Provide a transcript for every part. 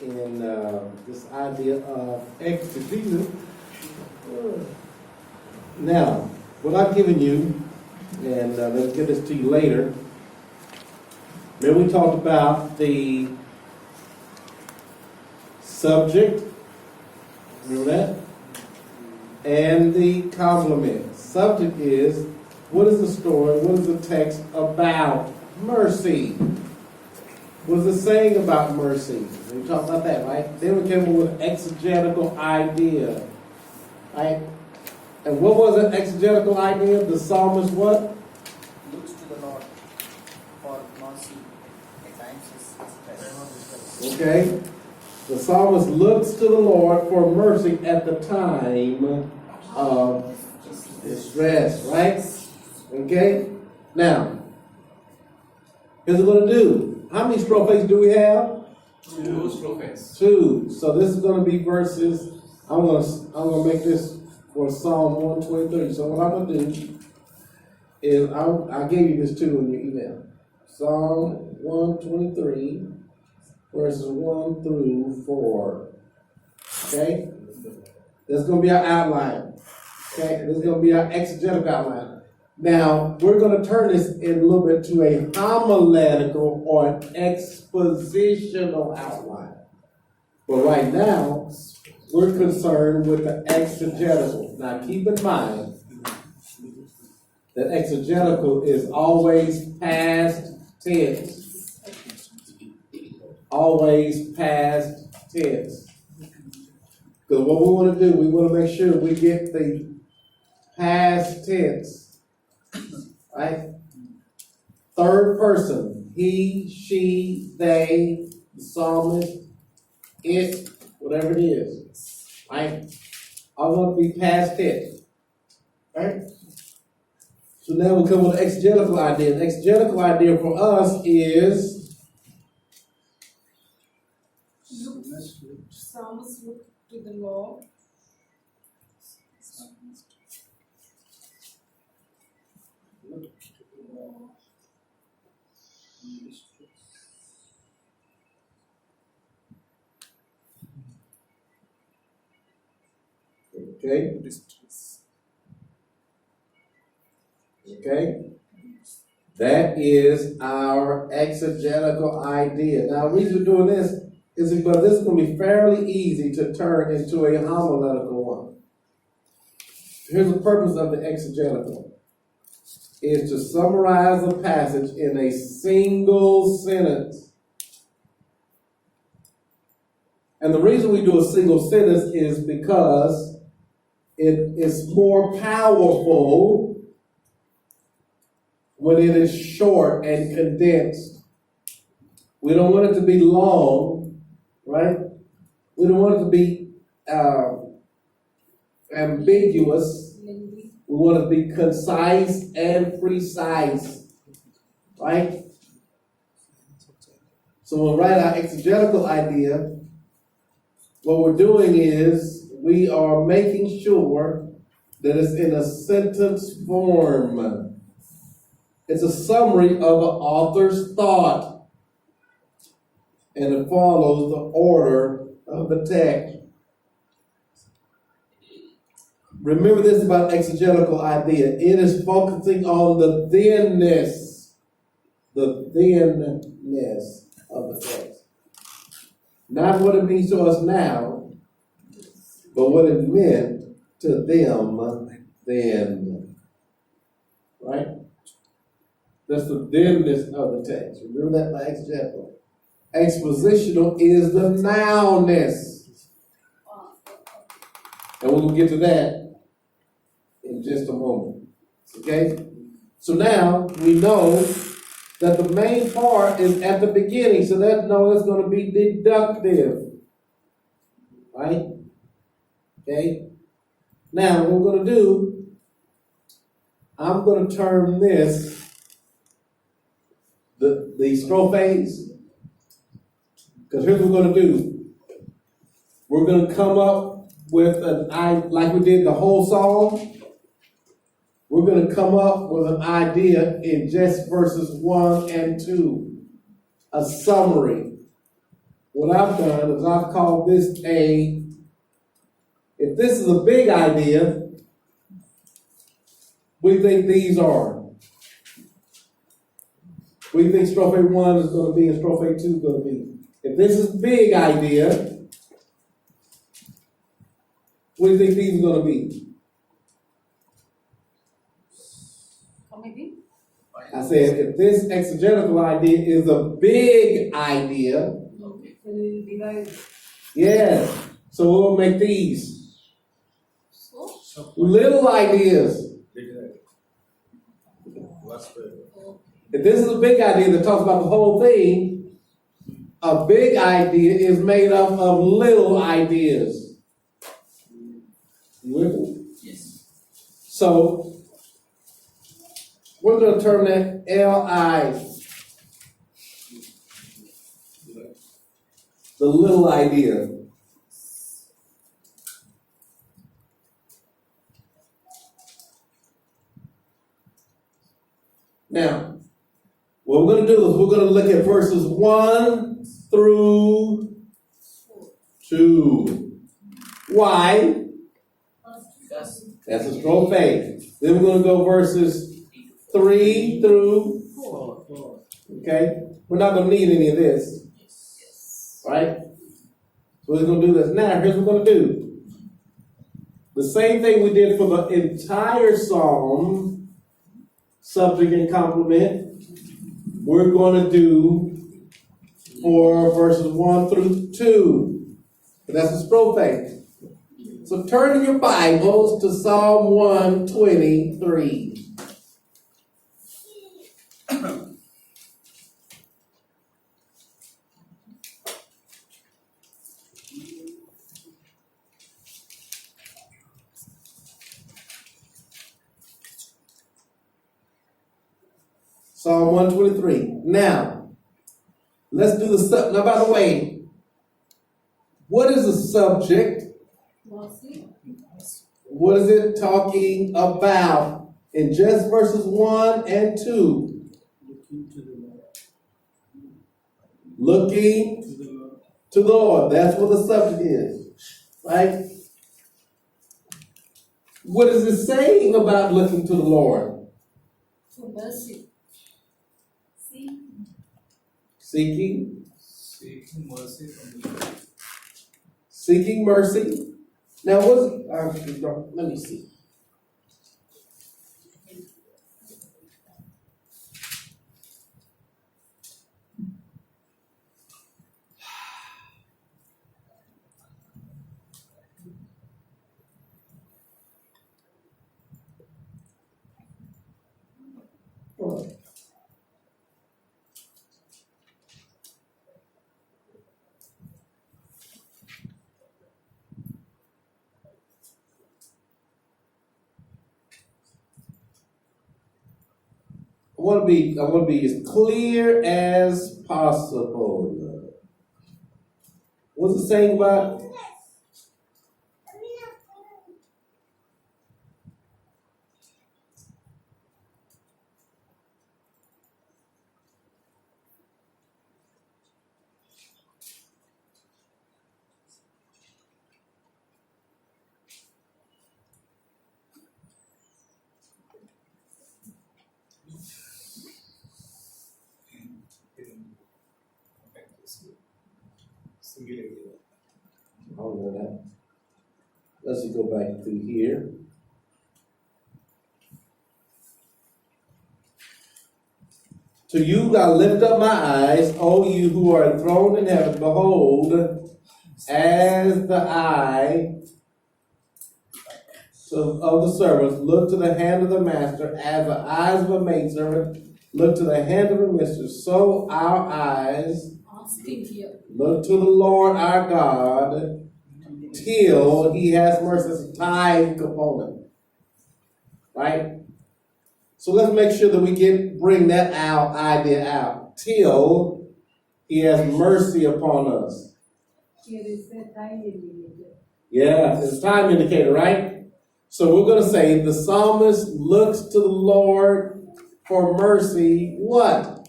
in this idea of exegesis. Now, what I've given you, and let's get this to you later. Remember we talked about the subject, remember that? And the complement. Subject is, what is the story, what is the text about mercy? What is it saying about mercy? We talked about that, right? Then we came up with an exegetical idea, right? And what was an exegetical idea? The psalmist what? Looks to the Lord for mercy. At times is Okay. The psalmist looks to the Lord for mercy at the time of distress, right? Okay? Now, here's what we're going to do. How many strophes do we have? 2 strophes. 2. So this is going to be verses. I'm going to make this for Psalm 123. So what I'm going to do is I gave you this too in your email. Psalm 123, verses 1 through 4. Okay? That's going to be our outline. Okay? This is going to be our exegetical outline. Now, we're going to turn this in a little bit to a homiletical or an expositional outline. But right now, we're concerned with the exegetical. Now, keep in mind that exegetical is always past tense. Always past tense. Because what we want to do, we want to make sure we get the past tense. Right? Third person. He, she, they, the psalmist, it, whatever it is. Right? I want to be past tense. Right? So now we come with an exegetical idea. The exegetical idea for us is Psalmist look to the Lord. okay. Okay? That is our exegetical idea. Now, the reason we're doing this is because this is going to be fairly easy to turn into a homiletical one. Here's the purpose of the exegetical. Is to summarize a passage in a single sentence. And the reason we do a single sentence is because it is more powerful when it is short and condensed. We don't want it to be long, right? We don't want it to be ambiguous. We want it to be concise and precise, right? So when we write our exegetical idea, what we're doing is we are making sure that it's in a sentence form. It's a summary of an author's thought, and it follows the order of the text. Remember this about exegetical idea. It is focusing on the thenness of the text. Not what it means to us now, but what it meant to them then. Right? That's the thenness of the text. Remember that by exegetical. Expositional is the nounness. And we'll get to that in just a moment. Okay? So now we know that the main part is at the beginning. So that's going to be deductive. Right? Okay? Now what we're going to do, I'm going to term this the strophes. Because here's what we're going to do. We're going to come up with like we did the whole song. We're going to come up with an idea in just verses 1 and 2. A summary. what I've done is I've called this if this is a big idea, what do you think these are? What do you think strophe 1 is going to be and strophe 2 is going to be? If this is big idea, what do you think these are going to be? Committee? I said, if this exegetical idea is a big idea, Okay. We'll divide. yeah, so we'll make these So, little ideas. If this is a big idea that talks about the whole thing, a big idea is made up of little ideas. You with me? Yes. So, we're going to term that L-I. The little idea. Now, what we're going to do is we're going to look at verses 1 through 2. Why? Because That's a strophe. Then we're going to go verses 3 through 4. Okay? We're not going to need any of this. Yes. Right? So we're going to do this. Now, here's what we're going to do. The same thing we did for the entire psalm, subject and complement, we're going to do for verses 1 through 2. That's a strophe. So turn in your Bibles to Psalm 123. Psalm 123. Now, let's do the now, by the way, what is the subject? mercy. What is it talking about in just verses 1 and 2? Looking to the Lord. That's what the subject is. Right? What is it saying about looking to the Lord? For mercy. Seeking. Seeking mercy from the Lord. Seeking mercy. Now, let me see. I want to be as clear as possible. What's it saying about? I don't know that. Let's just go back through here. To you I lift up my eyes, O you who are enthroned in heaven. Behold, as the eye of the servants look to the hand of the master, as the eyes of a maidservant look to the hand of a mistress, so our eyes Asking here. look to the Lord our God till he has mercy. It's a time component. Right? So let's make sure that we bring that idea out. Till he has mercy upon us. Here is a time indicator. Yeah, it's a time indicator, right? So we're going to say the psalmist looks to the Lord for mercy. What?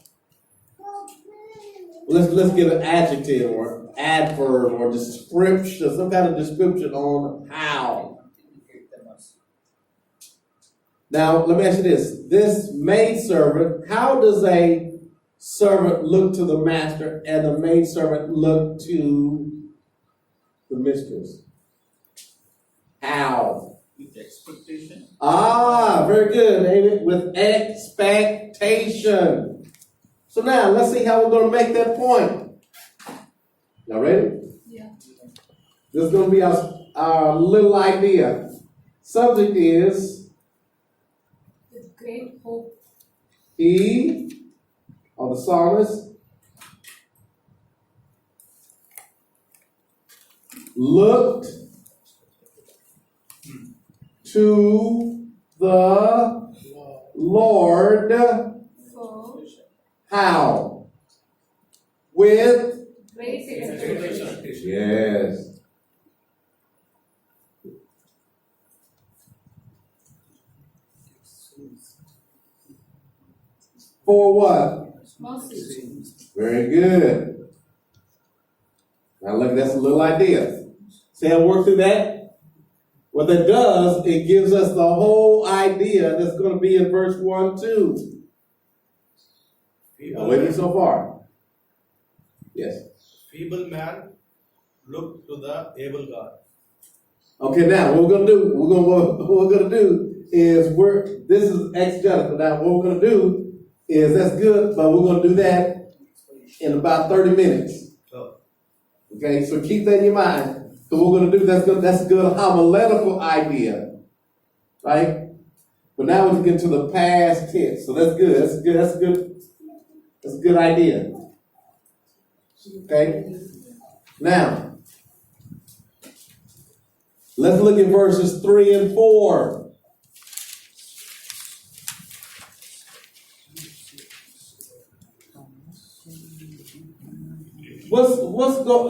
Let's give an adjective or adverb or description, some kind of description on how. Indicate the mercy. Now, let me ask you this. This maidservant, how does a servant look to the master and the maidservant look to the mistress? How? With expectation. Ah, very good, David. With expectation. So now, let's see how we're going to make that point. Y'all ready? Yeah. This is going to be our little idea. Subject is With great hope. he, or the psalmist, looked to the Lord. For How? With? great expectation. Yes. For what? Mercy. Very good. Now look, that's a little idea. See how it works through that? What that does, it gives us the whole idea that's going to be in verse 1, 2. Now, waiting so far. Yes. Feeble man look to the able God. Okay, now what we're gonna do is this is exegetical. Now what we're gonna do is that's good, but we're gonna do that in about 30 minutes. Oh. Okay, so keep that in your mind. So what we're gonna do, that's a good homiletical idea. Right? But now we're getting to the past tense. So that's good. That's a good idea. Okay? Now, let's look at verses 3 and 4.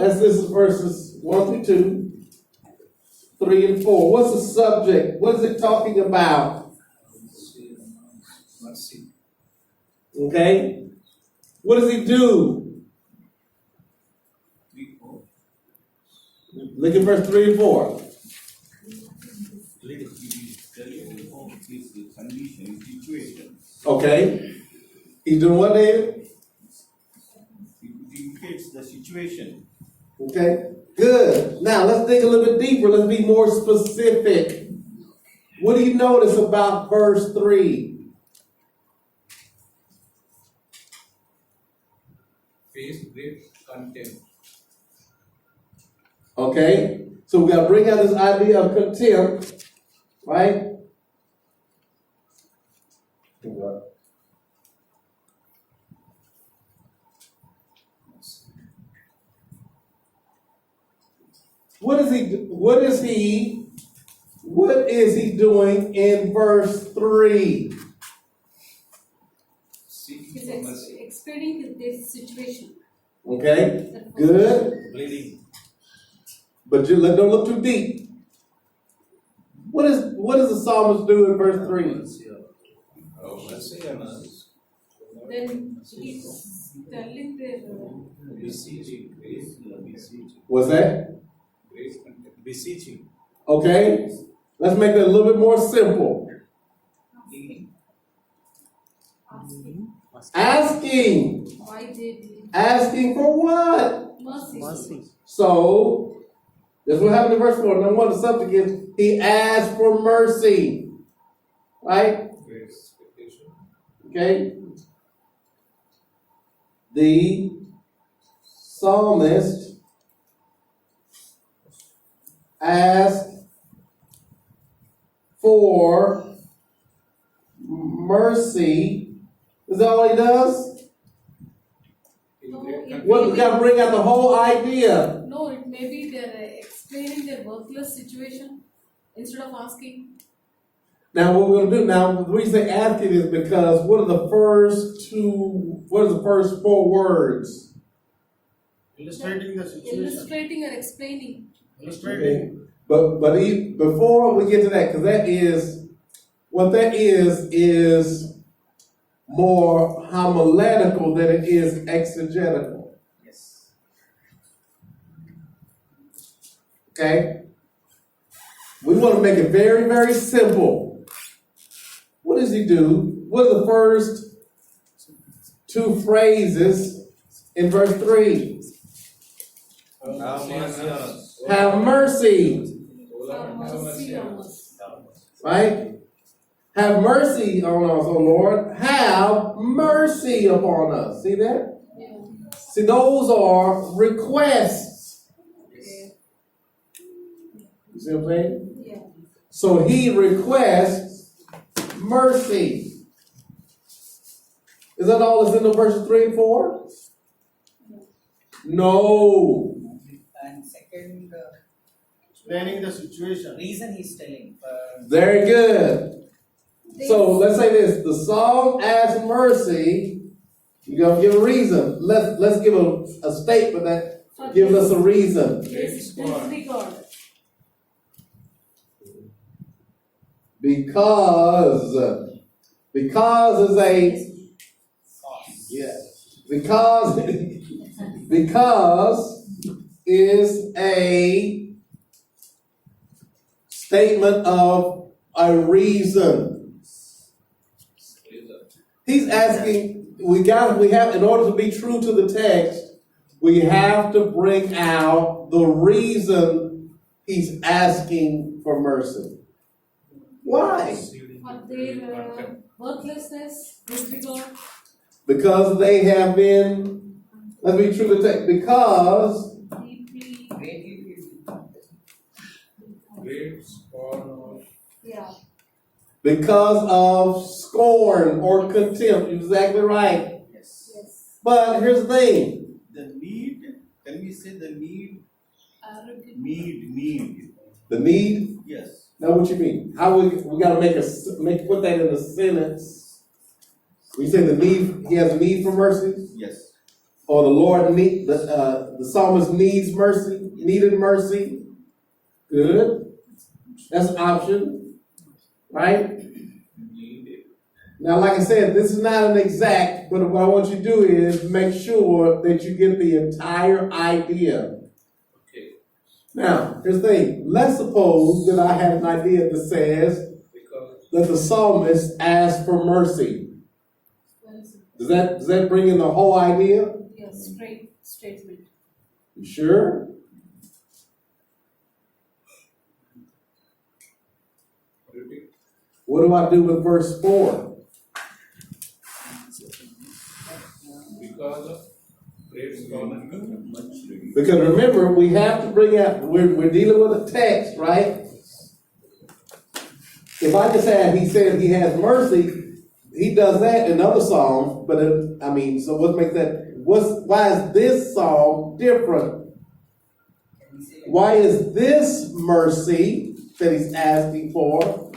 As this is verses 1 through 2, 3 and 4. What's the subject? What is it talking about? Mercy. Okay? What does he do? Look at verse 3 and 4. Condition, situation. Okay. He's doing what, David? It indicates the situation. Okay. Good. Now let's dig a little bit deeper. Let's be more specific. What do you notice about verse 3? Face great contempt. Okay. So we got to bring out this idea of contempt, right? What is he doing in verse 3? Seeking for mercy. Explaining this situation. Okay, good. Bleeding. But don't look too deep. What does the psalmist do in verse 3? Oh, mercy on us. Then he's telling the Beseeching. Grace, beseeching. What's that? Grace, contempt. Beseeching. Okay, let's make that a little bit more simple. Asking. why did Asking for what? mercy. So, that's what happened in verse 4. Number 1, the subject is he asked for mercy. Right? Great expectation. Okay? The psalmist asked for mercy. Is that all he does? Well, we got to bring out the whole idea. No, it may be they're explaining their worthless situation instead of asking. Now, what we're going to do now, the reason they ask it is because what are the first 4 words? Illustrating the situation. Illustrating or explaining. Illustrating. But before we get to that, because that is more homiletical than it is exegetical. Yes. Okay? We want to make it very, very simple. What does he do? What are the first two phrases in verse 3? Have mercy on us. Have mercy. Have mercy on us. Right? Have mercy on us, O Lord. Have mercy upon us. See that? Yeah. See, those are requests. Okay. You see what I'm saying? Yeah. So he requests mercy. Is that all that's in the verses 3 and 4? No. And second Explaining the situation. reason he's telling. Very good. So let's say this: the psalm asks mercy. You're gonna give a reason. Let's give a statement that gives us a reason. Disregard. Because is a because is a statement of a reason. He's asking, we have, in order to be true to the text, we have to bring out the reason he's asking for mercy. Why? For their worthlessness, disregard. Because they have been, let's be true to the text, because Deeply. Great scorn of Yeah. because of scorn or contempt. You're exactly right. Yes. Yes. But here's the thing. The need, can we say the need? Arrogant. Need. The need. Yes. Now what you mean? How we gotta put that in a sentence. We say the need, he has a need for mercy, Yes. or the Lord the psalmist needs mercy, needed mercy. Good. That's an option. Right? Now, like I said, this is not an exact, but what I want you to do is make sure that you get the entire idea. okay. Now, here's the thing. Let's suppose that I have an idea that says Because that the psalmist asked for mercy. Does that bring in the whole idea? Yes, straight statement. You sure? What do I do with verse 4? because of great scorn and contempt. Because remember, we have to bring out, we're dealing with a text, right? If I just had, he said he has mercy, he does that in other psalms, but so what makes that, why is this psalm different? Why is this mercy that he's asking for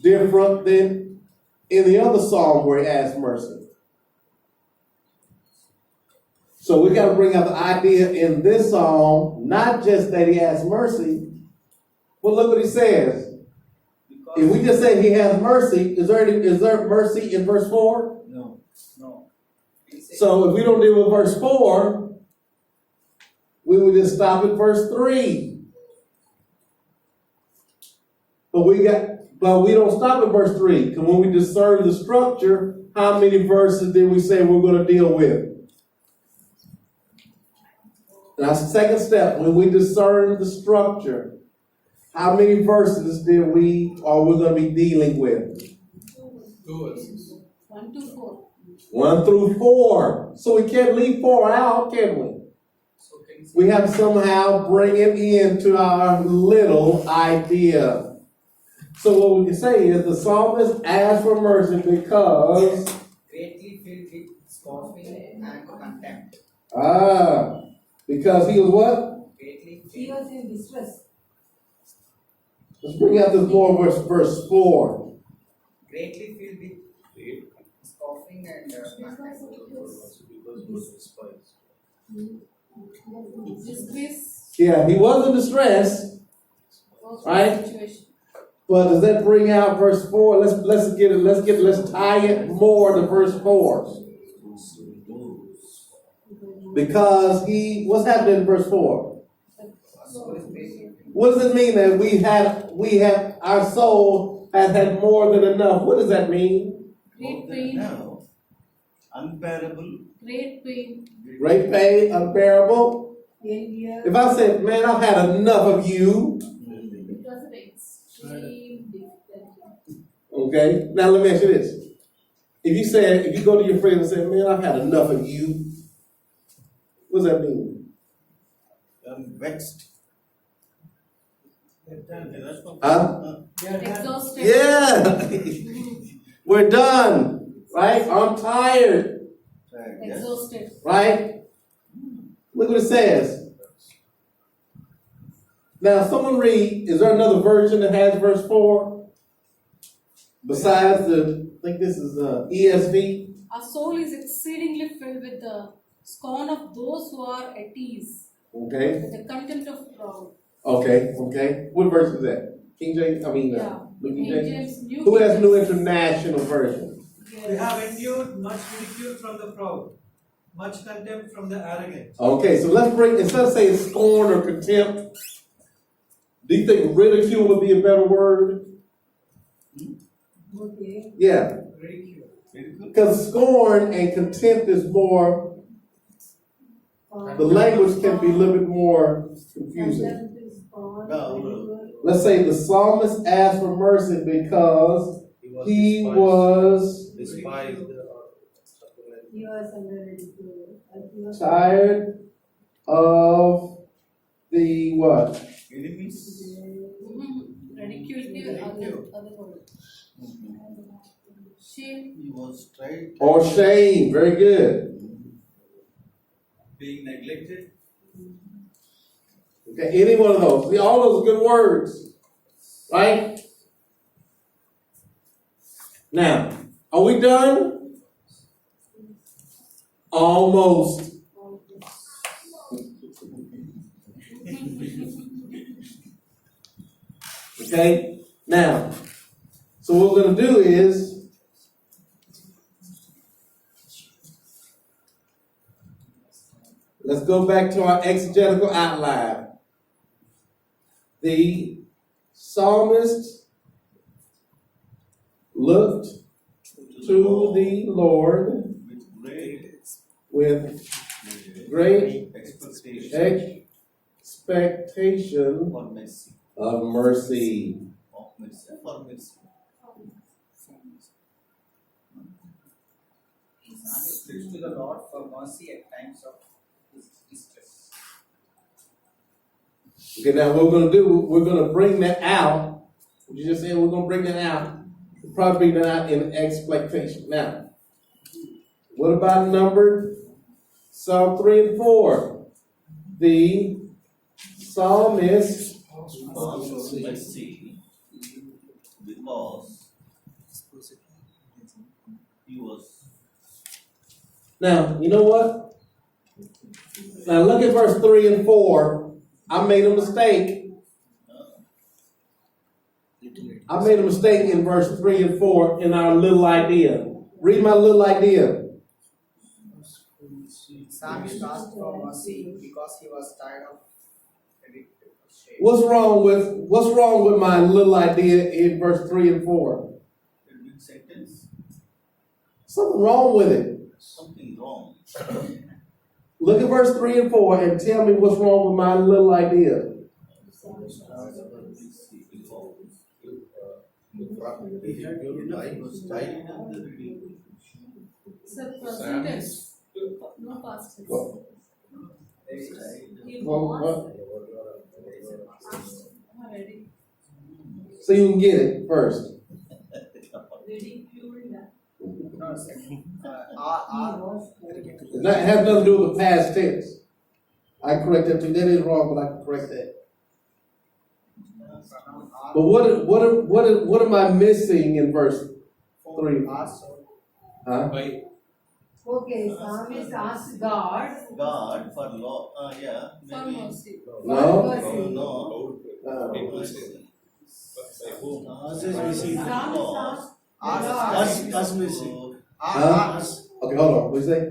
different than in the other psalm where he asked mercy? So we got to bring out the idea in this psalm, not just that he has mercy, but look what he says. If we just say he has mercy, is there mercy in verse 4? No. So if we don't deal with verse 4, we would just stop at verse 3. But we don't stop at verse 3, because when we discern the structure, how many verses did we say we're going to deal with? That's the second step. When we discern the structure, how many verses are we going to be dealing with? 2 verses. 1 to 4. 1 through 4. So we can't leave 4 out, can we? We have to somehow bring it into our little idea. So what we can say is the psalmist asked for mercy because Greatly filled with scoffing and contempt. Because he was what? Greatly He filled. was in distress. Let's bring out this more verse 4. Greatly filled with scoffing and contempt. Disgrace. Yeah, he was in distress, right? Situation. But does that bring out verse 4? Let's tie it more to verse 4. Because what's happening in verse 4? soul is patient. What does it mean that our soul has had more than enough? What does that mean? Great pain, No. Unbearable. great pain. Great pain, unbearable. If I said, man, I've had enough of you, Because of extreme difficulty. okay? Now let me ask you this. If you go to your friend and say, man, I've had enough of you, what does that mean? I'm vexed. Huh? Exhausted. Yeah. We're done, right? I'm tired, Yes. Exhausted. right? Look what it says. Now, someone read, is there another version that has verse 4? Besides I think this is ESV. Our soul is exceedingly filled with the scorn of those who are at ease, Okay, with the contempt of proud. okay. What verse is that? King James? Yeah. New King King James? James, New Who King has New James. International Version? They have endured much ridicule from the proud, much contempt from the arrogant. Okay, so let's bring, instead of saying scorn or contempt, do you think ridicule would be a better word? Okay. Yeah, Ridicule. because scorn and contempt is more, the language can be a little bit more confusing. Let's say the psalmist asked for mercy because he was despised. He was under ridicule. tired of the what? Enemies. Ridicule, other word. Shame. He was tried. Or shame. Very good. Being neglected. Okay, any one of those. See, all those good words. Right? Now, are we done? Almost. Okay? Now, so what we're going to do is, let's go back to our exegetical outline. The psalmist looked to the Lord With with great expectation expectation for mercy. of mercy. Of mercy. For mercy. He looks to the Lord for mercy at times of distress. Okay, now what we're going to do, we're going to bring that out. You just said we're going to bring that out. We'll probably bring that out in expectation. Now, what about number Psalm 3 and 4? The psalmist For mercy. Because he was. Now, you know what? Now look at verse 3 and 4. I made a mistake. I made a mistake in verse 3 and 4 in our little idea. Read my little idea. Psalmist asked for mercy because he was tired of shame. What's wrong with my little idea in verse 3 and 4? Big sentence. Something wrong with it. Something wrong. Look at verse 3 and 4 and tell me what's wrong with my little idea. I was tired of the reading. It's a present tense, no past tense. He was ready. So you can get it first. Ridiculed. No, sir. It has nothing to do with the past tense. I correct that too. That is wrong, but I can correct that. But what am I missing in verse 3? Huh? By Okay, psalmist asked God. God for law. Yeah. For Maybe. mercy. No? Mercy. No. by whom? Psalmist asked Us missing. Huh? Okay, hold on. What do you say?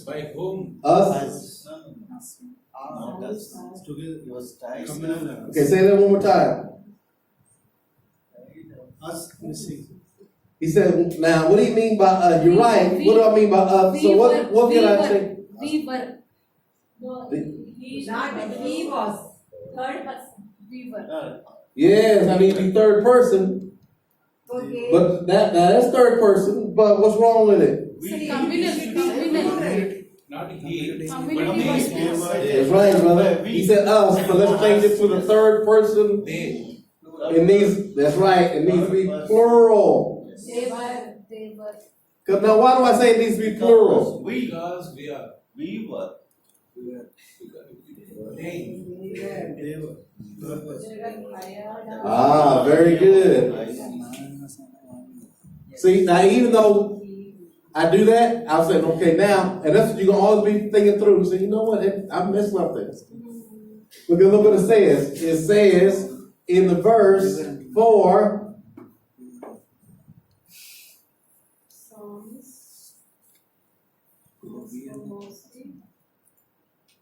By whom? Us? Not us. It's together. It was tied. Okay, say that one more time. Us missing. He said, now, what do you mean by you're right. What do I mean by So what can I say? We were. No, he Not he was. third person. We were. Yes, I mean, be third person. Okay. But that's third person. But what's wrong with it? Communal. Not he. Community was That's right, brother. He said us, but let's change it to the third person. They. It needs, that's right, it needs to be plural. They were. Because now, why do I say it needs to be plural? Because we are. We were. They. They were. Ah, very good. See, now even though I do that, I'll say, okay, now, and that's what you're going to always be thinking through. So, you know what, I messed up this. Because look what it says. It says in the verse 4,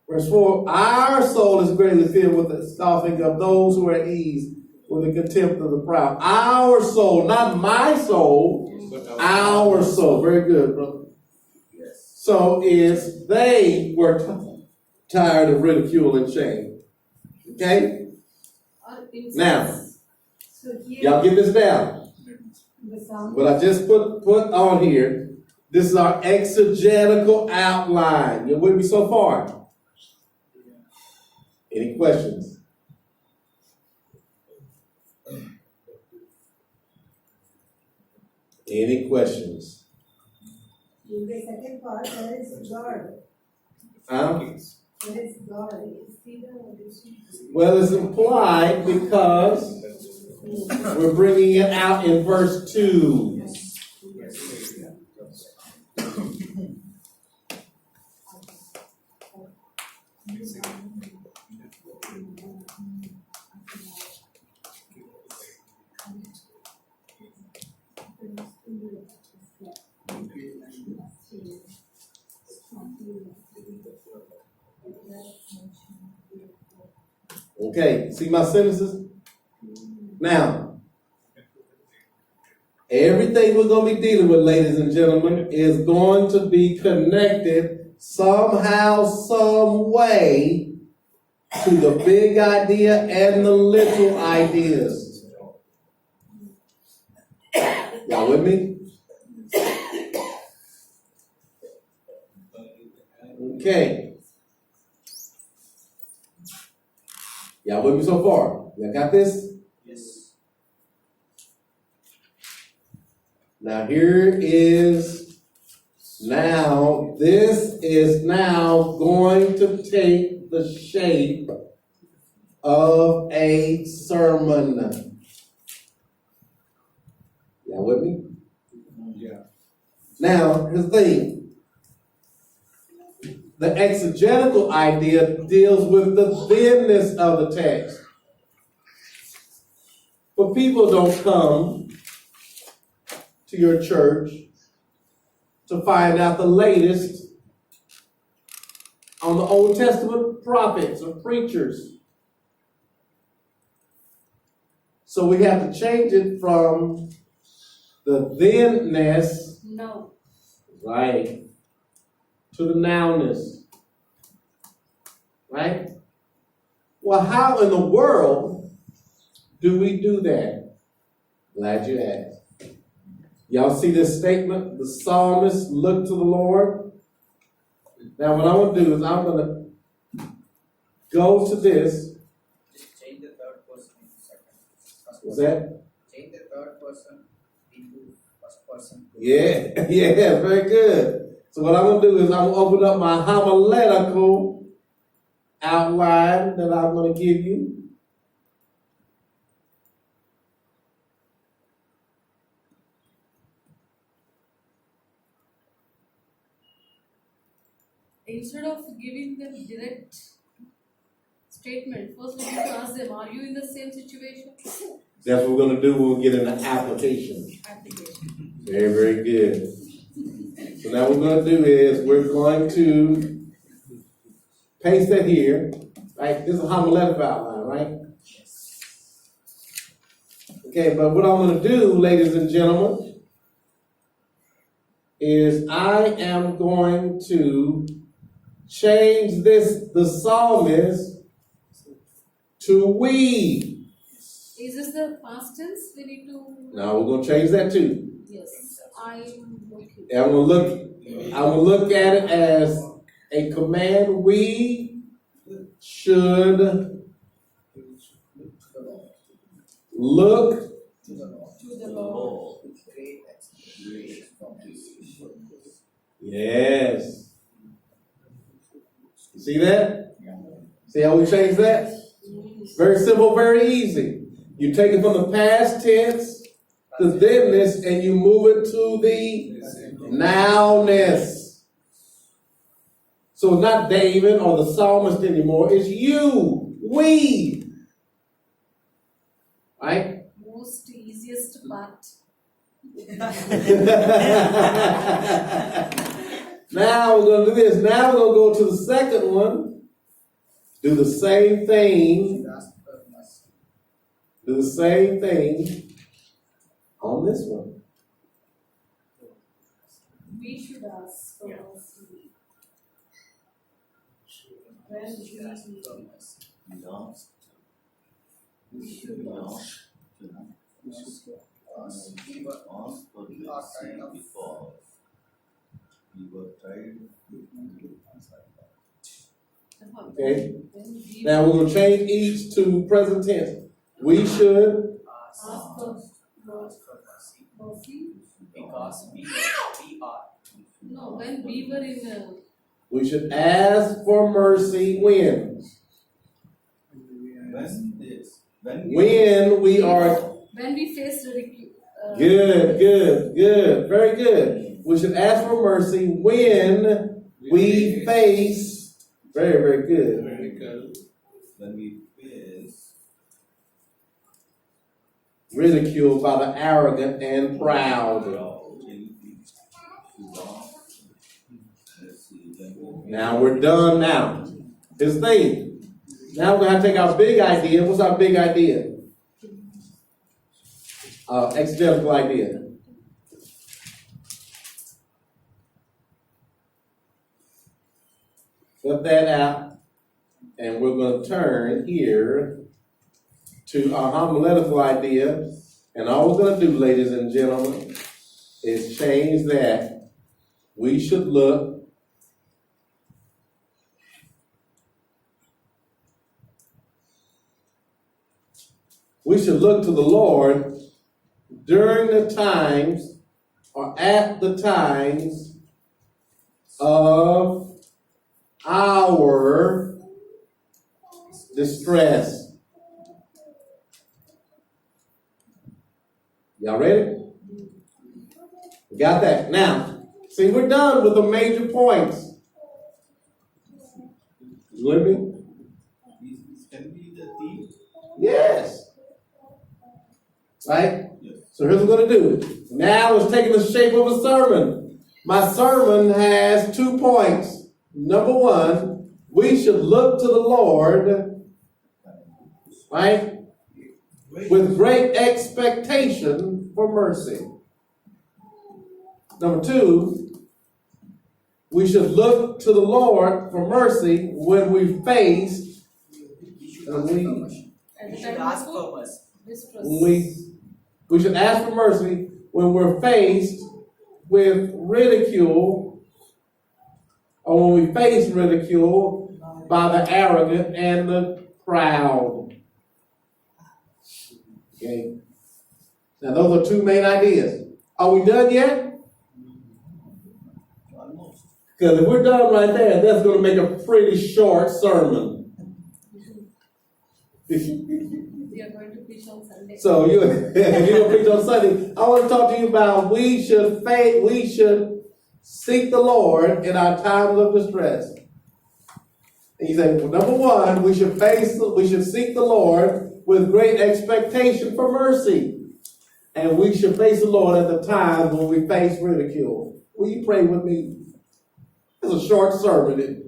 verse 4, our soul is greatly filled with the scoffing of those who are at ease, with the contempt of the proud. Our soul, not my soul, our soul. Very good, brother. Yes. So is they were tired of ridicule and shame. Okay? Now, So here y'all get this down. the psalmist. What I just put on here, this is our exegetical outline. You with me so far? Any questions? Any questions? In the second part, there is God. There is God. Well, it's implied because we're bringing it out in verse 2. Okay, see my sentences? Now, everything we're going to be dealing with, ladies and gentlemen, is going to be connected somehow, some way to the big idea and the little ideas. Y'all with me? Okay. Y'all with me so far? Y'all got this? Yes. Now this is now going to take the shape of a sermon. Y'all with me? Yeah. Now, here's the thing. The exegetical idea deals with the thinness of the text. But people don't come to your church to find out the latest on the Old Testament prophets or preachers. So we have to change it from the thinness, No. right, to the nowness. Right? Well, how in the world do we do that? Glad you asked. Y'all see this statement? The psalmist looked to the Lord. Now what I'm going to do is I'm going to go to this. Just change the third person into second. First What's person. that? Change the third person into first person. Yeah, yeah, very good. So what I'm going to do is I'm going to open up my homiletical outline that I'm going to give you. Instead of giving them direct statement, first we need to ask them, are you in the same situation? That's what we're going to do when we get into application. Application. Very, very good. So now what we're going to do is we're going to paste that here, right? This is a homiletic outline, right? Okay, but what I'm gonna do, ladies and gentlemen, is I am going to change the psalmist to we. Is this the past tense? We need to. Now we're gonna change that too. Yes, I'm looking. And I'm gonna look at it as a command. We should look To the Lord. To the Lord. With great expectation. Yes. You see that? See how we change that? Very simple, very easy. You take it from the past tense to theness and you move it to the nowness. So it's not David or the psalmist anymore, it's you, we. Right? Most easiest part. Now we're going to do this. Now we're going to go to the second one. Do the same thing. Ask for mercy. Do the same thing on this one. We should ask for mercy. When Ask for we mercy. We were asked for mercy because we were tried. Okay? Now we're going to change each to present tense. We should. ask for mercy. mercy. Because we are. No, when we were in We should ask for mercy when? When we are. when we face ridicule. Good. Very good. We should ask for mercy when we face. Very good. When we face Ridicule by the arrogant and proud. Now we're done now. Here's the thing. Now we're going to take our big idea. What's our big idea? Exegetical idea. Flip that out. And we're going to turn here to our homiletical idea. And all we're going to do, ladies and gentlemen, is change that. We should look to the Lord during the times or at the times of our distress. Y'all ready? We got that. Now, see, we're done with the major points. You with me? can be the thief. Yes. Right? Yes. So here's what we're going to do. Now it's taking the shape of a sermon. My sermon has 2 points. Number 1, we should look to the Lord, right, with great expectation for mercy. Number 2, we should look to the Lord for mercy when we face, We should ask for mercy. we should ask for mercy when we're faced with ridicule, or when we face ridicule by the arrogant and the proud. Okay. Now those are 2 main ideas. Are we done yet? Almost. Because if we're done right there, that's going to make a pretty short sermon. We are going to preach on Sunday. So if you're going to preach on Sunday, I want to talk to you about we should seek the Lord in our times of distress. And you say, well, number 1, we should seek the Lord with great expectation for mercy. And we should face the Lord at the times when we face ridicule. Will you pray with me? It's a short sermon.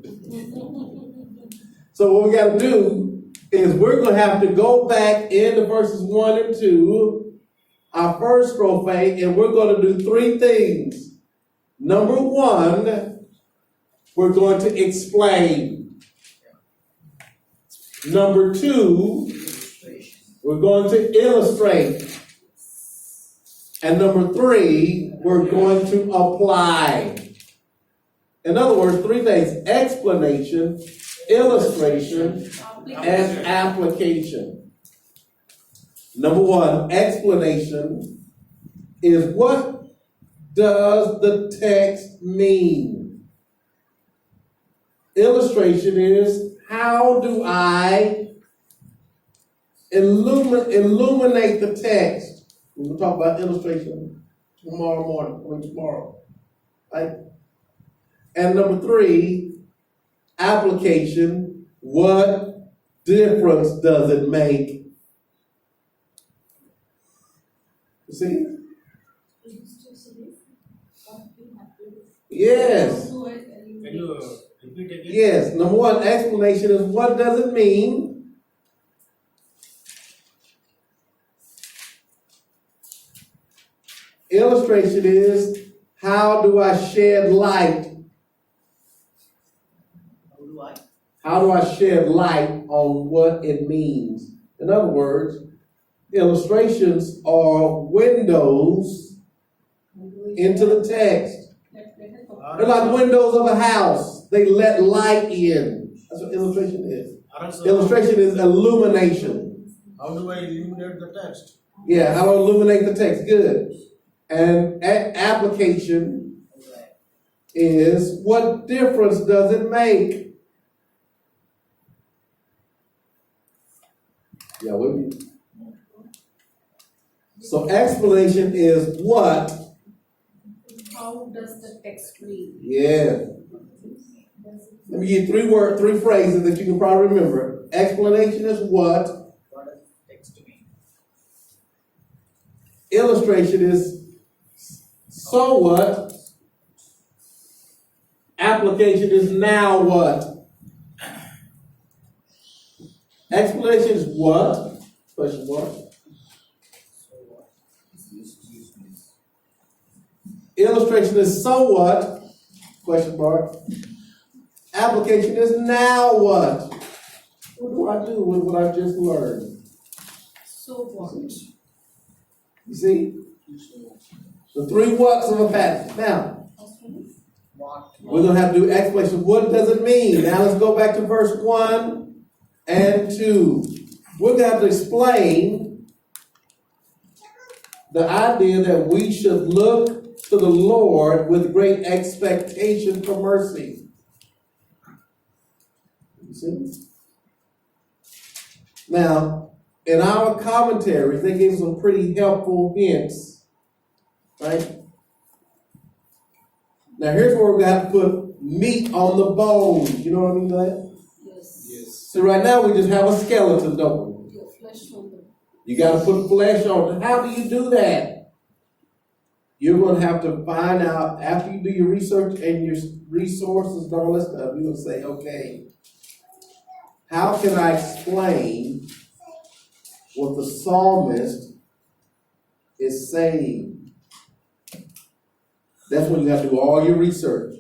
So what we gotta do is we're gonna have to go back into verses 1 and 2, our first strophe, and we're gonna do three things. Number one, we're going to explain. Number two, we're going to illustrate. And number three, we're going to apply. In other words, three things: explanation, illustration, and application. Number one, explanation is what does the text mean? Illustration is how do I illuminate the text? We'll talk about illustration tomorrow, right? And number three, application. What difference does it make? You see? Yes. Can you repeat again? Yes. Number one, explanation is what does it mean? Illustration is how do I shed light? How do I shed light on what it means? In other words, illustrations are windows into the text. They're like windows of a house. They let light in. That's what illustration is. Illustration is illumination. How do I illuminate the text? Yeah, how do I illuminate the text? Good. And application is what difference does it make? Yeah, with me. So explanation is what? How does the text mean? Yeah. Let me give you three phrases that you can probably remember. Explanation is what? What does text mean? Illustration is so what? Application is now what? Explanation is what? Question mark. Illustration is so what? Question mark. Application is now what? What do I do with what I just learned? So what? You see? The three whats of a pattern. Now, What? we're going to have to do explanation. What does it mean? Now let's go back to verse 1 and 2. We're going to have to explain the idea that we should look to the Lord with great expectation for mercy. You see? Now, in our commentaries, they gave some pretty helpful hints, right? Now, here's where we're going to have to put meat on the bones. You know what I mean by that? Yes. So right now, we just have a skeleton, don't we? Your flesh on the. You got to put flesh on it. How do you do that? You're going to have to find out, after you do your research and your resources and all that stuff, you're going to say, okay, how can I explain what the psalmist is saying? That's when you have to do all your research,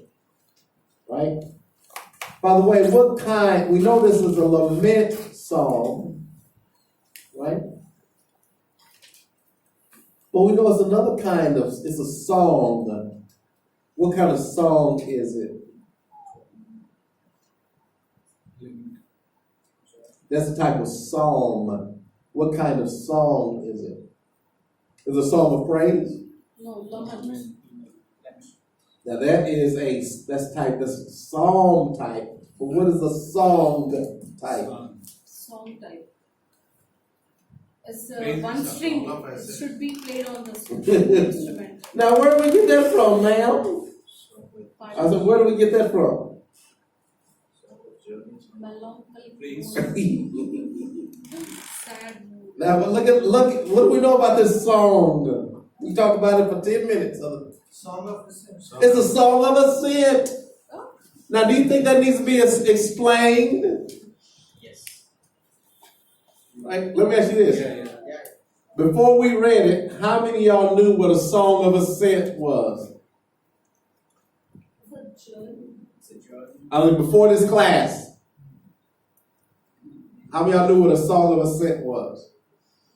right? By the way, we know this is a lament psalm, right? But we know it's another kind of, it's a song. What kind of song is it? That's a type of psalm. What kind of song is it? Is it a song of praise? No, lament. Now that's a psalm type. But what is a song type? Song type. It's Praise one is a string. song of It ascent. should be played on the instrument. Now where do we get that from, ma'am? I said, where do we get that from? Melancholy. Sad mood. Now look, what do we know about this song? We talked about it for 10 minutes. Song of Ascent. It's a song of ascent. Oh, Now, do you think that needs to be explained? Right? Let me ask you this. Yeah. Before we read it, how many of y'all knew what a song of ascent was? I mean, before this class, how many of y'all knew what a song of ascent was?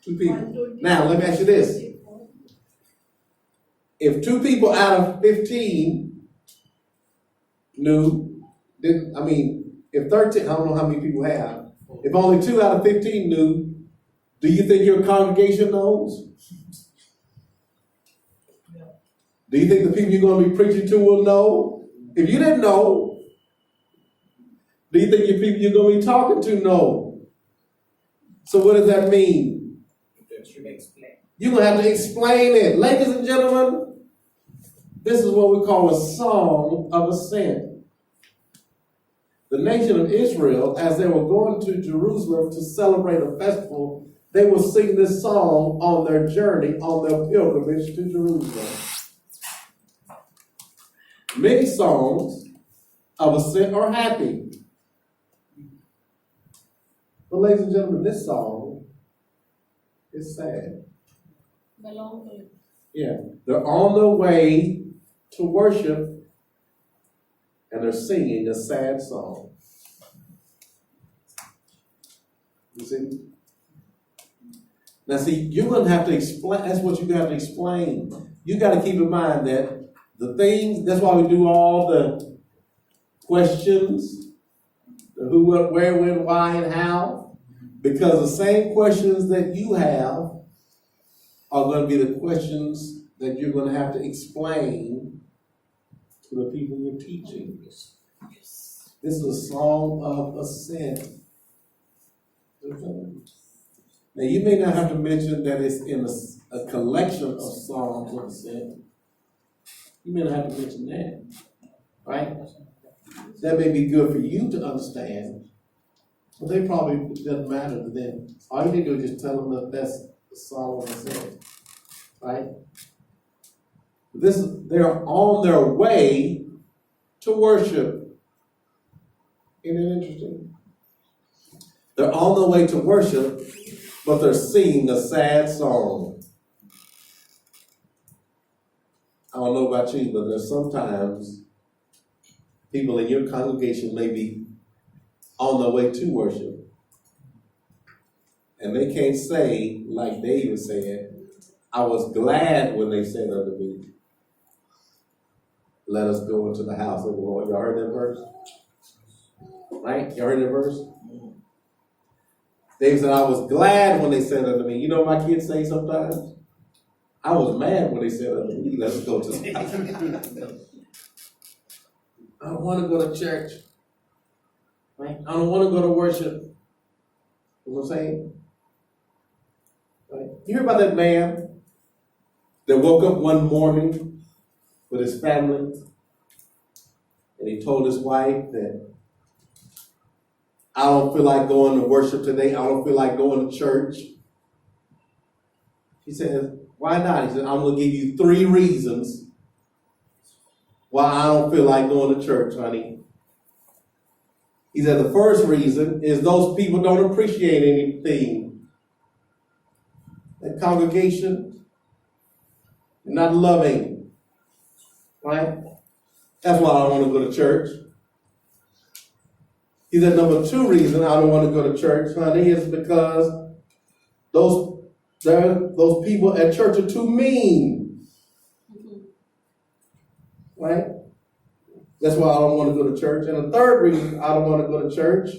2 people. Now, let me ask you this. If 2 people out of 15 knew, if 13, I don't know how many people have, if only 2 out of 15 knew, do you think your congregation knows? Do you think the people you're going to be preaching to will know? If you didn't know, do you think your people you're going to be talking to know? So what does that mean? You're going to have to explain it. Ladies and gentlemen, this is what we call a song of ascent. The nation of Israel, as they were going to Jerusalem to celebrate a festival, they will sing this song on their journey, on their pilgrimage to Jerusalem. Many songs of ascent are happy. But ladies and gentlemen, this song is sad. Yeah, they're on their way to worship and they're singing a sad song. You see? Now see, you're going to have to explain, that's what you got to explain. You got to keep in mind that the things, that's why we do all the questions, the who, what, where, when, why, and how, because the same questions that you have are going to be the questions that you're going to have to explain to the people you're teaching. This is a song of ascent. Now, you may not have to mention that it's in a collection of songs of ascent. You may not have to mention that, right? That may be good for you to understand, but they probably, it doesn't matter to them. All you need to do is just tell them that that's the song of ascent, right? They're on their way to worship. Isn't it interesting? They're on their way to worship, but they're singing a sad song. I don't know about you, but there's sometimes people in your congregation may be on their way to worship. And they can't say, like David said, I was glad when they said unto me, let us go into the house of the Lord. Y'all heard that verse? Right? Y'all heard that verse? David said, I was glad when they said unto me. You know what my kids say sometimes? I was mad when they said unto me, let us go to the house. I don't want to go to church. Right? I don't want to go to worship. You know what I'm saying? Right? You hear about that man that woke up one morning with his family and he told his wife that I don't feel like going to worship today. I don't feel like going to church. He said, why not? He said, I'm going to give you 3 reasons why I don't feel like going to church, honey. He said, the first reason is those people don't appreciate anything. That congregation, not loving, right? That's why I don't want to go to church. He said, number 2 reason I don't want to go to church, honey, is because those people at church are too mean. Right? That's why I don't want to go to church. And the 3rd reason I don't want to go to church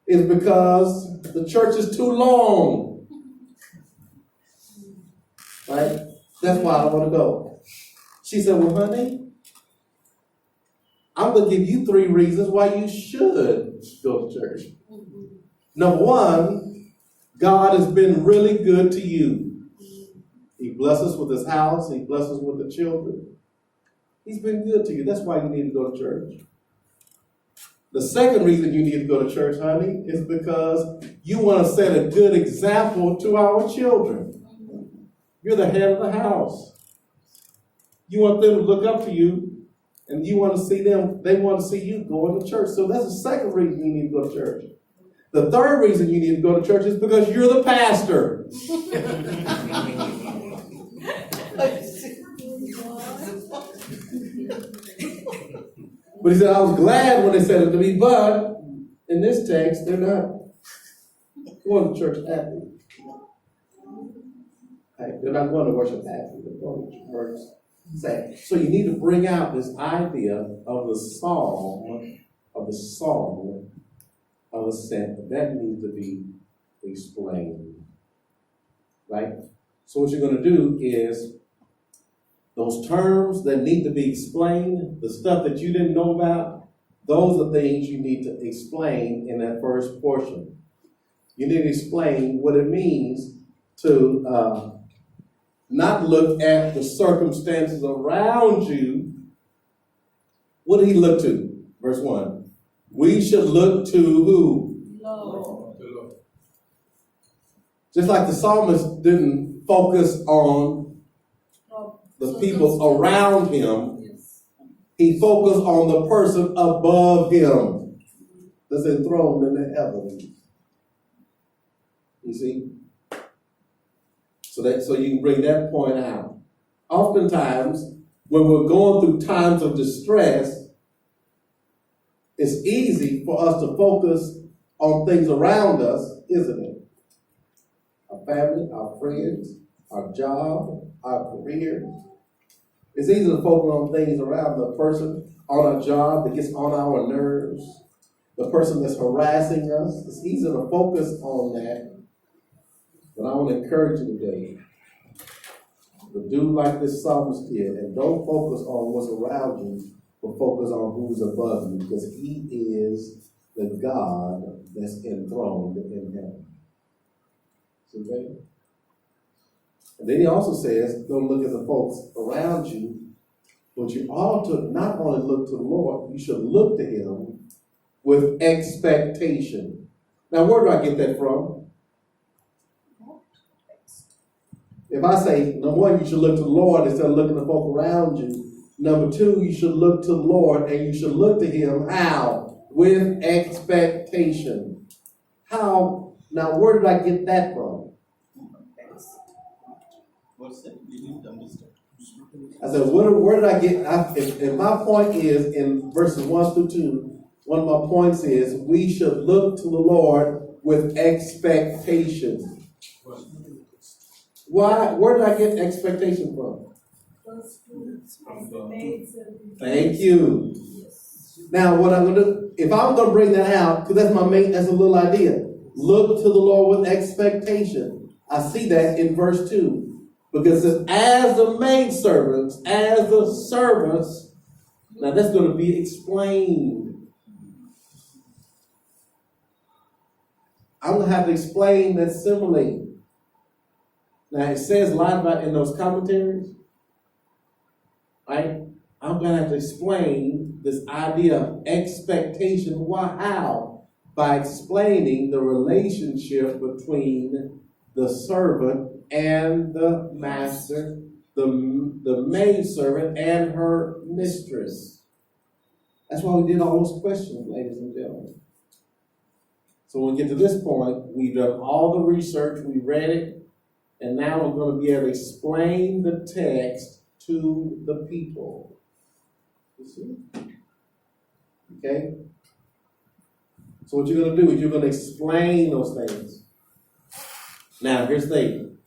is because the church is too long. Right? That's why I don't want to go. She said, well, honey, I'm going to give you 3 reasons why you should go to church. Number 1, God has been really good to you. He blessed us with his house. He blessed us with the children. He's been good to you. That's why you need to go to church. The second reason you need to go to church, honey, is because you want to set a good example to our children. You're the head of the house. You want them to look up to you, and you want to see them, they want to see you going to church. So that's the second reason you need to go to church. The third reason you need to go to church is because you're the pastor. But he said, I was glad when they said it to me, but in this text, they're not going to church happy. Right? They're not going to worship happy. They're going to church sad. So you need to bring out this idea of the song, of the ascent. That needs to be explained. Right? So what you're going to do is those terms that need to be explained, the stuff that you didn't know about, those are things you need to explain in that first portion. You need to explain what it means to not look at the circumstances around you. What did he look to? Verse 1. We should look to who? Lord. Just like the psalmist didn't focus on the people around him, Yes. he focused on the person above him that's enthroned in the heavens. You see? So you can bring that point out. Oftentimes, when we're going through times of distress, it's easy for us to focus on things around us, isn't it? Our family, our friends, our job, our career. It's easy to focus on things around the person on our job that gets on our nerves, the person that's harassing us. It's easy to focus on that. But I want to encourage you today to do like this psalmist did and don't focus on what's around you, but focus on who's above you, because he is the God that's enthroned in heaven. Okay? And then he also says, don't look at the folks around you, but you ought to not only look to the Lord, you should look to him with expectation. Now, where do I get that from? If I say, number one, you should look to the Lord instead of looking at folk around you. Number two, you should look to the Lord and you should look to him. How? With expectation. How? Now, where did I get that from? What's that? You didn't understand. I said, where did I get? If my point is in verses 1 through 2, one of my points is we should look to the Lord with expectation. Why? Where did I get expectation from? Thank you. Now, what I'm going to do, if I'm going to bring that out, because that's a little idea. Look to the Lord with expectation. I see that in verse 2. Because it says, as the maidservants, as the servants, now that's going to be explained. I'm going to have to explain that simile. Now it says a lot about in those commentaries, right? I'm going to have to explain this idea of expectation. Why? How? By explaining the relationship between the servant and the master, the maidservant and her mistress. That's why we did all those questions, ladies and gentlemen. So when we get to this point, we've done all the research, we read it, and now we're going to be able to explain the text to the people. You see? Okay? So what you're going to do is you're going to explain those things. Now, here's the thing.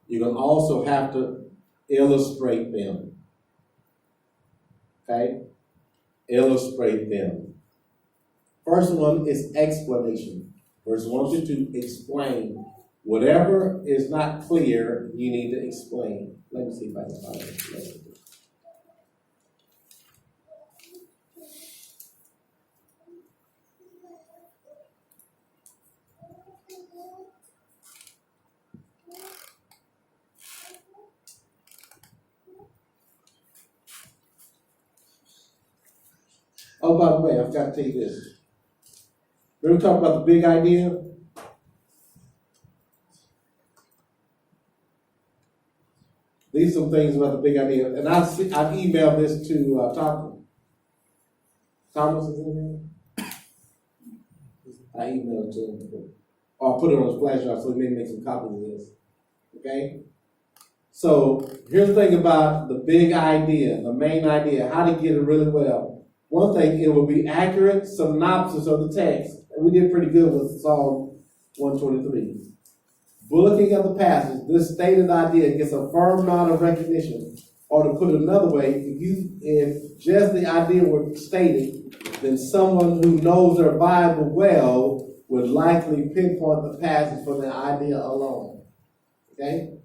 You're going to also have to illustrate them. Okay? Illustrate them. First one is explanation. Verse 1 through 2, explain. Whatever is not clear, you need to explain. Let me see if I can find it. Oh, by the way, I've got to tell you this. Remember we talked about the big idea? These are some things about the big idea. And I've emailed this to Thomas. Thomas is in here? I emailed it to him. Or put it on his flash drive so he may make some copies of this. Okay? So here's the thing about the big idea, the main idea, how to get it really well. One thing, it will be accurate synopsis of the text. And we did pretty good with Psalm 123. Looking at the passage, this stated idea gets a firm amount of recognition. Or to put it another way, if just the idea were stated, then someone who knows their Bible well would likely pinpoint the passage for the idea alone. Okay?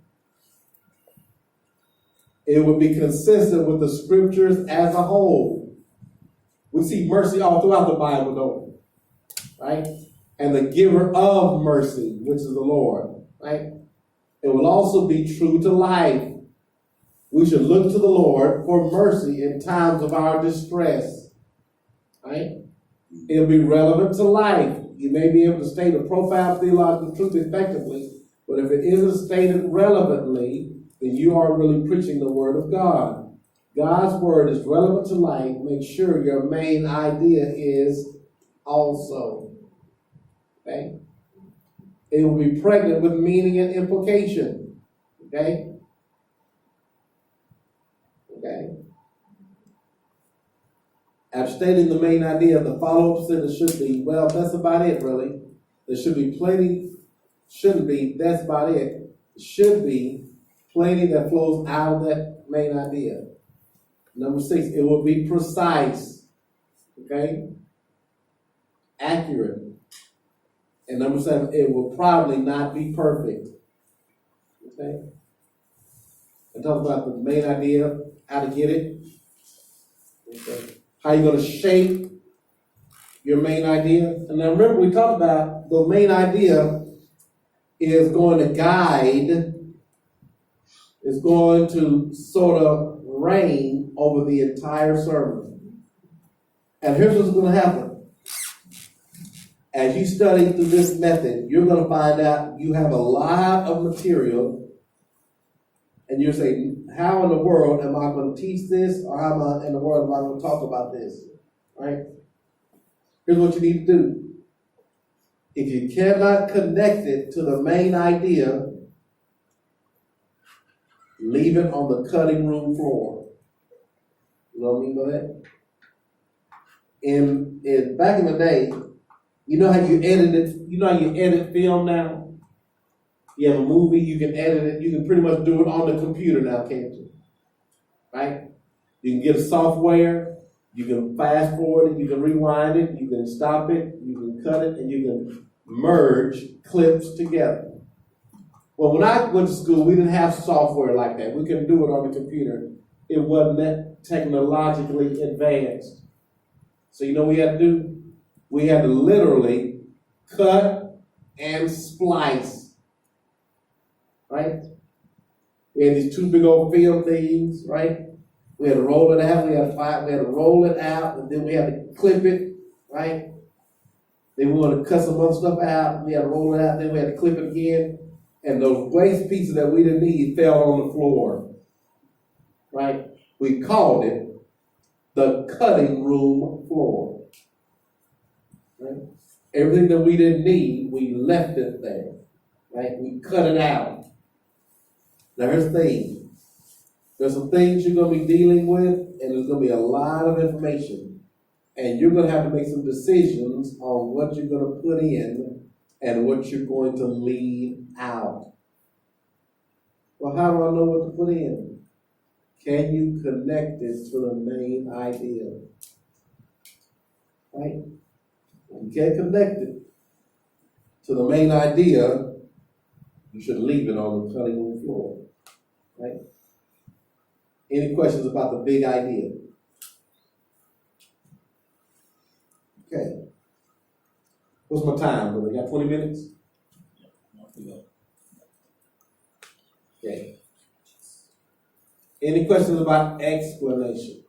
It would be consistent with the scriptures as a whole. We see mercy all throughout the Bible, don't we? Right? And the giver of mercy, which is the Lord. Right? It will also be true to life. We should look to the Lord for mercy in times of our distress. Right? It'll be relevant to life. You may be able to state a profound theological truth effectively, but if it isn't stated relevantly, then you are really preaching the Word of God. God's Word is relevant to life. Make sure your main idea is also. Okay? It will be pregnant with meaning and implication. Okay? Okay? After stating the main idea, the follow-up sentence should be, well, that's about it, really. There should be plenty, shouldn't be, that's about it. It should be plenty that flows out of that main idea. Number 6, it will be precise. Okay? Accurate. And number 7, it will probably not be perfect. Okay? I talk about the main idea, how to get it. Okay. How you're going to shape your main idea. And now remember, we talked about the main idea is going to guide, is going to sort of reign over the entire sermon. And here's what's going to happen. As you study through this method, you're going to find out you have a lot of material, and you're saying, how in the world am I going to teach this, or how in the world am I going to talk about this? Right? Here's what you need to do. If you cannot connect it to the main idea, leave it on the cutting room floor. You know what I mean by that? In back in the day, you know how you edit it? You know how you edit film now? You have a movie, you can edit it, you can pretty much do it on the computer now, can't you? Right? You can get a software, you can fast forward it, you can rewind it, you can stop it, you can cut it, and you can merge clips together. Well, when I went to school, we didn't have software like that. We couldn't do it on the computer. It wasn't that technologically advanced. So you know what we had to do? We had to literally cut and splice. Right? We had these two big old film things, right? We had to roll it out, we had to roll it out, and then we had to clip it, right? Then we wanted to cut some other stuff out, we had to roll it out, then we had to clip it again. And those waste pieces that we didn't need fell on the floor. Right? We called it the cutting room floor. Right? Everything that we didn't need, we left it there. Right? We cut it out. Now here's the thing. There's some things you're going to be dealing with, and there's going to be a lot of information. And you're going to have to make some decisions on what you're going to put in and what you're going to leave out. Well, how do I know what to put in? Can you connect it to the main idea? Right? If you can't connect it to the main idea, you should leave it on the cutting room floor. Right? Any questions about the big idea? Okay. What's my time, brother? Got 20 minutes? Okay. Any questions about explanation?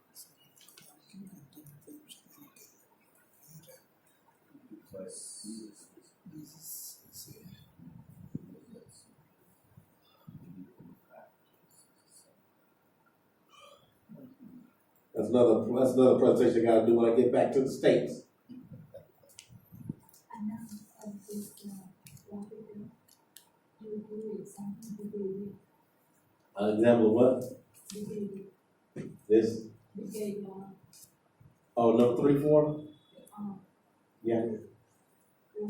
That's another presentation I got to do when I get back to the States. An example of what? This? Oh, no, 3, 4? Yeah. She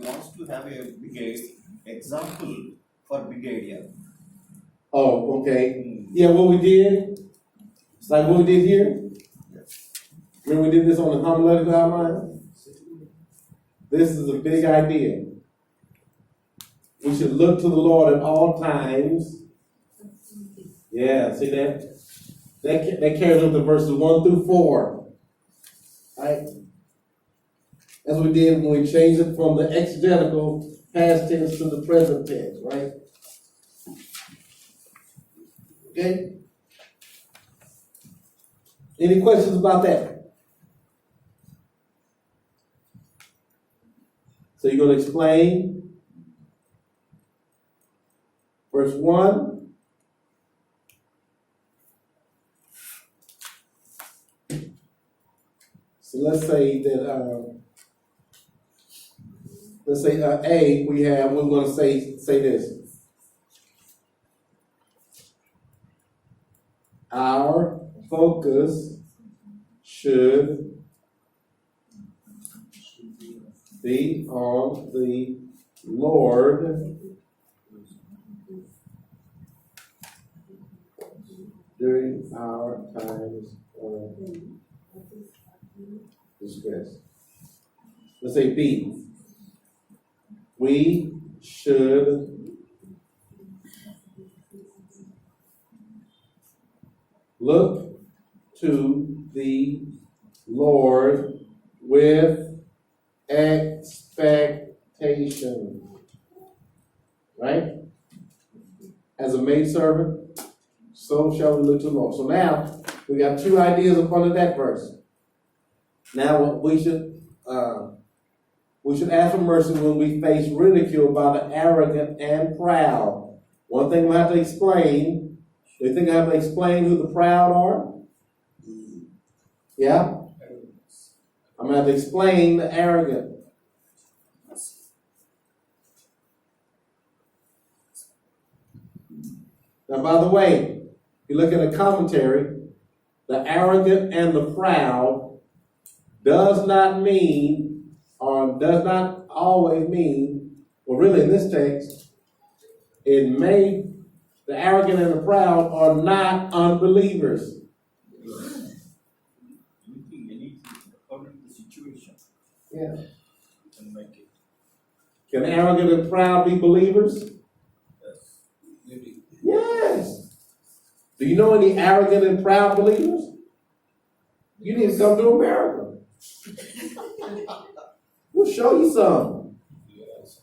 wants to have a big example for big idea. Oh, okay. Yeah, what we did, it's like what we did here. Remember we did this on the homiletical outline? This is a big idea. We should look to the Lord at all times. Yeah, see that? That carries up to verses 1 through 4. Right? That's what we did when we changed it from the exegetical past tense to the present tense, right? Okay? Any questions about that? So you're going to explain verse 1. So let's say that, A, we're going to say this. Our focus should be on the Lord during our times of distress. Let's say B. We should look to the Lord with expectation. Right? As a maidservant, so shall we look to the Lord. So now, we got two ideas up under that verse. Now, we should ask for mercy when we face ridicule by the arrogant and proud. One thing we have to explain. Do you think I have to explain who the proud are? Yeah? I'm going to have to explain the arrogant. Now, by the way, if you look at a commentary, the arrogant and the proud does not mean, or does not always mean, well, really in this text, the arrogant and the proud are not unbelievers. Anything according to the situation. Yeah. Can make it. Can arrogant and proud be believers? Yes. Maybe. Yes. Do you know any arrogant and proud believers? You need to come to America. We'll show you some.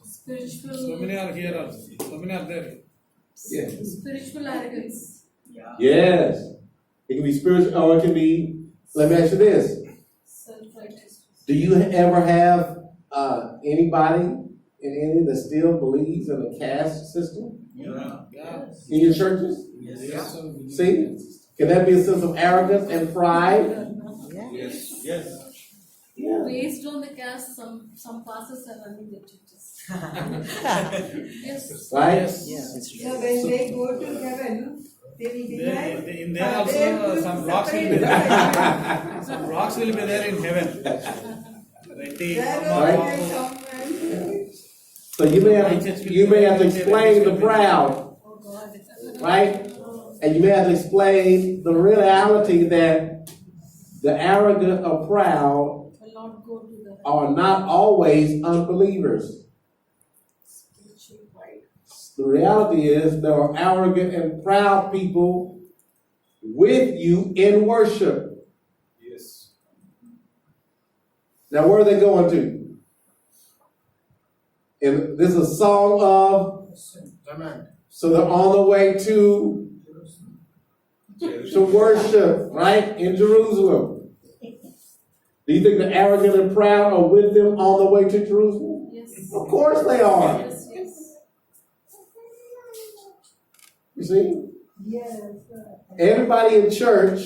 Spiritual. So many are here also. So many are there. Yeah. Spiritual arrogance. Yeah. Yes. It can be spiritual, or it can be, let me ask you this. Self-righteousness. Do you ever have anybody in any that still believes in a caste system Yeah. in your churches? Yes. See? Can that be a sense of arrogance and pride? Yes. Yes. Yeah. Based on the caste, some pastors are running the churches. Yes. Right? So when they go to heaven, they will be like. In there also some rocks will be there. Some rocks will be there in heaven. So you may have to explain the proud, Oh God. right? And you may have to explain the reality that the arrogant or proud Will not go to the are not always unbelievers. spiritual pride. The reality is there are arrogant and proud people with you in worship. Yes. Now where are they going to? And this is a song of, so they're on the way to worship, right? In Jerusalem. Do you think the arrogant and proud are with them on the way to Jerusalem? Yes. Of course they are. Yes, yes. You see? Yes. Everybody in church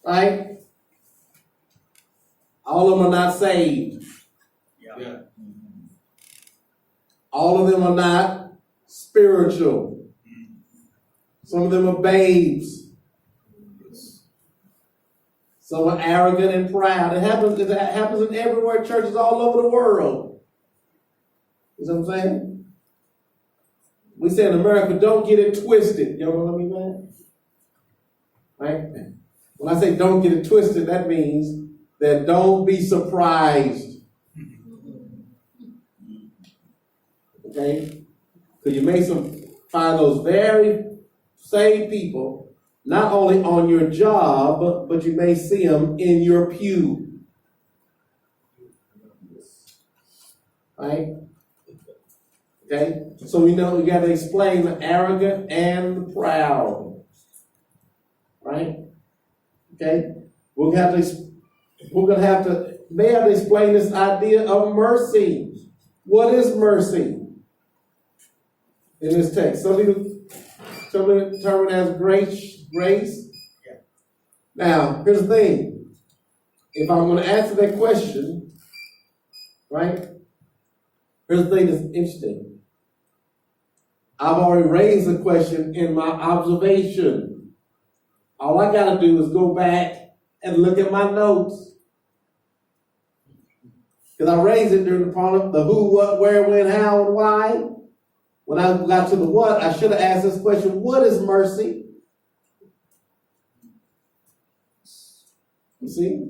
right? All of them are not saved. Yeah. All of them are not spiritual. Some of them are babes. Some are arrogant and proud. It happens in everywhere, churches all over the world. You know what I'm saying? We say in America, don't get it twisted. Y'all know what I mean, man? Right? When I say don't get it twisted, that means that don't be surprised. Okay? Because you may find those very same people not only on your job, but you may see them in your pew. Right? Okay? So we know we got to explain the arrogant and the proud. Right? Okay? We're gonna have to be able to explain this idea of mercy. What is mercy in this text? Some people determine as grace. Yeah. Now, here's the thing. If I'm going to answer that question, right? Here's the thing that's interesting. I've already raised the question in my observation. All I got to do is go back and look at my notes. Because I raised it during the part of the who, what, where, when, how, and why. When I got to the what, I should have asked this question, what is mercy? You see?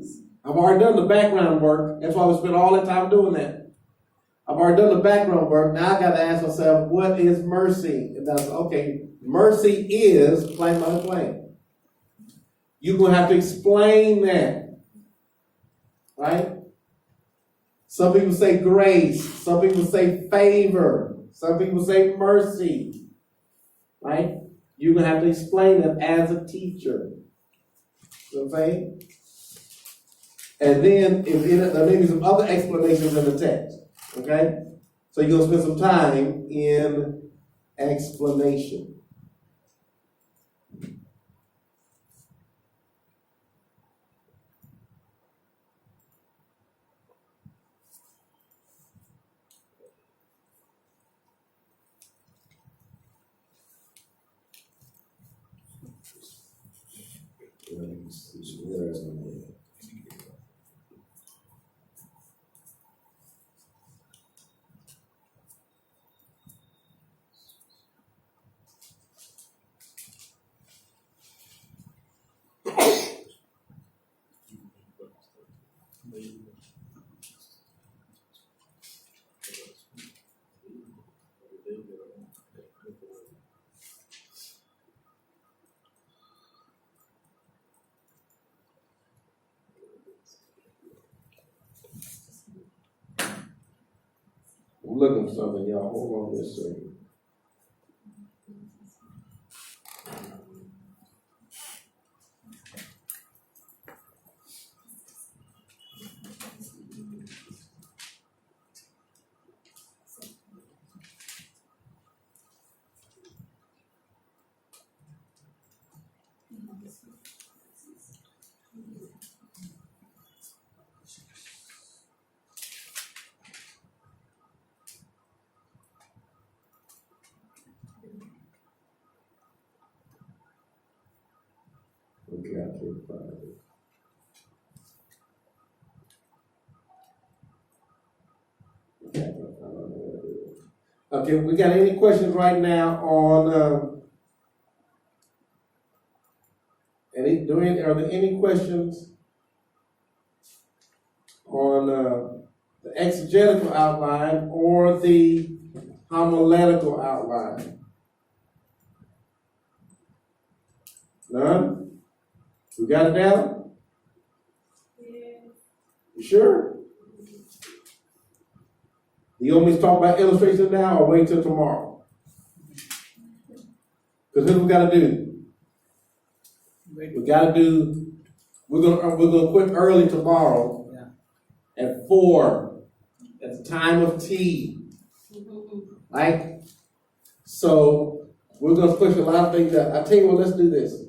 I've already done the background work. That's why we spent all that time doing that. I've already done the background work. Now I got to ask myself, what is mercy? And that's okay. Mercy is plain by plain. You're going to have to explain that. Right? Some people say grace. Some people say favor. Some people say mercy. Right? You're going to have to explain it as a teacher. You know what I'm saying? And then there may be some other explanations in the text. Okay? So you're going to spend some time in explanation. I'm looking for something, y'all. Hold on just a second. Okay, I can't find it. Okay, we got any questions right now on are there any questions on the exegetical outline or the homiletical outline? None? We got it down? Yeah. You sure? You want me to talk about illustration now or wait till tomorrow? Because here's what we got to do. We're gonna quit early tomorrow at 4 at the time of tea. Right? So we're gonna push a lot of things out. I tell you what, let's do this.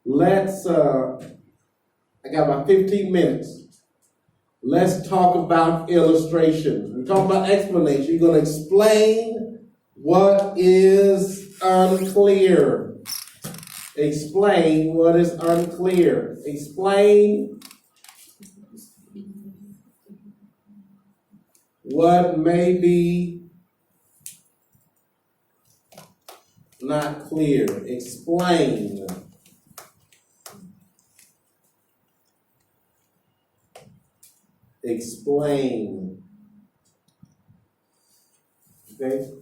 let's, I got about 15 minutes. Let's talk about illustrations. We're talking about explanation. You're going to explain what is unclear. Explain what is unclear. Explain what may be not clear. Explain. Explain. Okay?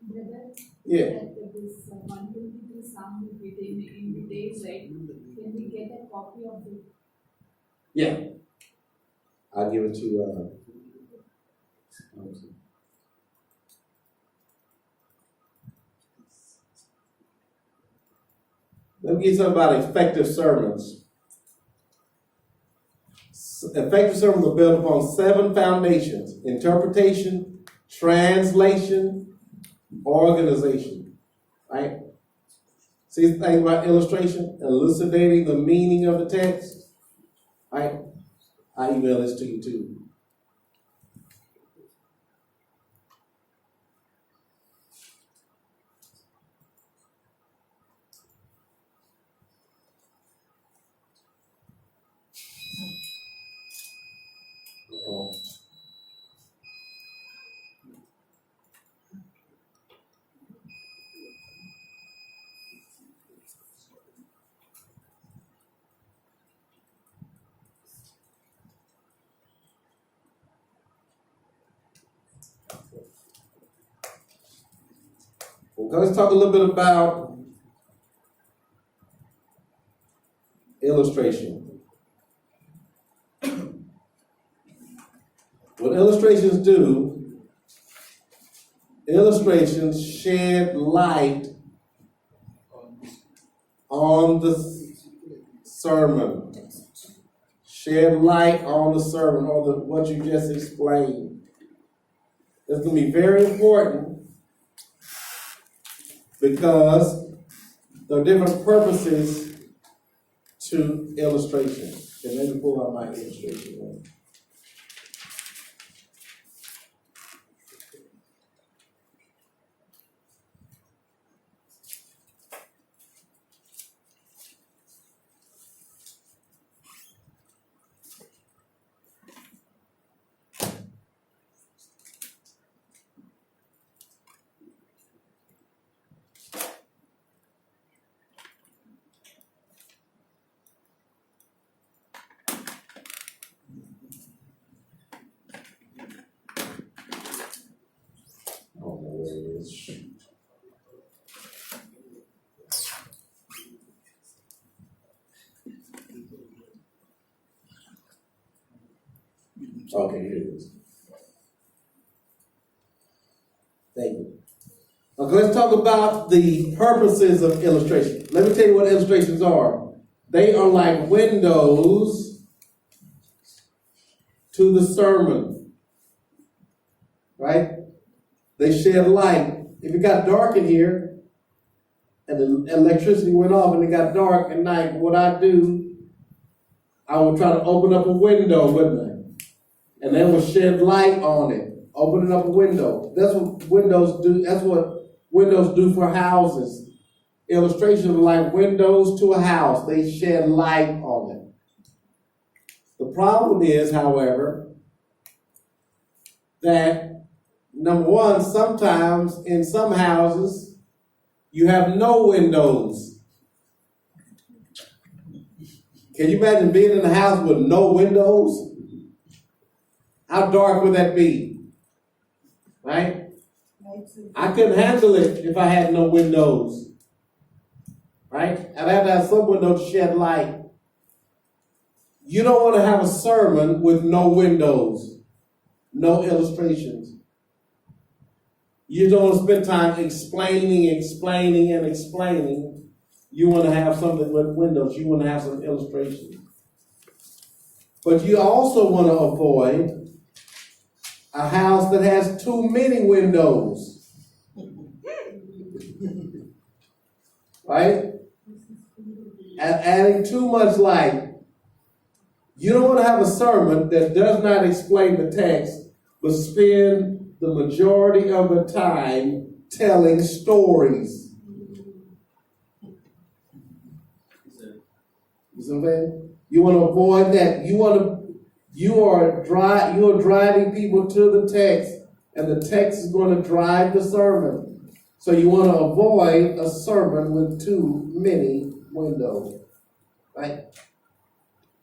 Brother, Yeah. that this 123 Psalm will be in days, right? Can we get a copy of it? Yeah. I'll give it to let me get something about effective sermons. Effective sermons are built upon 7 foundations: interpretation, translation, organization. Right? See the thing about illustration, elucidating the meaning of the text. Right? I email this to you too. Okay, let's talk a little bit about illustration. What illustrations do, illustrations shed light on the sermon. Shed light on the sermon, on what you just explained. It's going to be very important because there are different purposes to illustration. And let me pull out my illustration. Okay, here it is. Thank you. Okay, let's talk about the purposes of illustration. Let me tell you what illustrations are. They are like windows to the sermon. Right? They shed light. If it got dark in here, and the electricity went off and it got dark at night, what I do, I would try to open up a window, wouldn't I? And that would shed light on it. Opening up a window. That's what windows do. That's what windows do for houses. Illustrations are like windows to a house. They shed light on it. The problem is, however, that number one, sometimes in some houses, you have no windows. Can you imagine being in a house with no windows? How dark would that be? Right? I couldn't handle it if I had no windows. Right? I'd have to have some windows to shed light. You don't want to have a sermon with no windows, no illustrations. You don't want to spend time explaining. You want to have something with windows. You want to have some illustrations. But you also want to avoid a house that has too many windows. Right? Adding too much light. You don't want to have a sermon that does not explain the text, but spend the majority of the time telling stories. You see what I'm saying? You want to avoid that. You are driving people to the text, and the text is going to drive the sermon. So you want to avoid a sermon with too many windows. Right?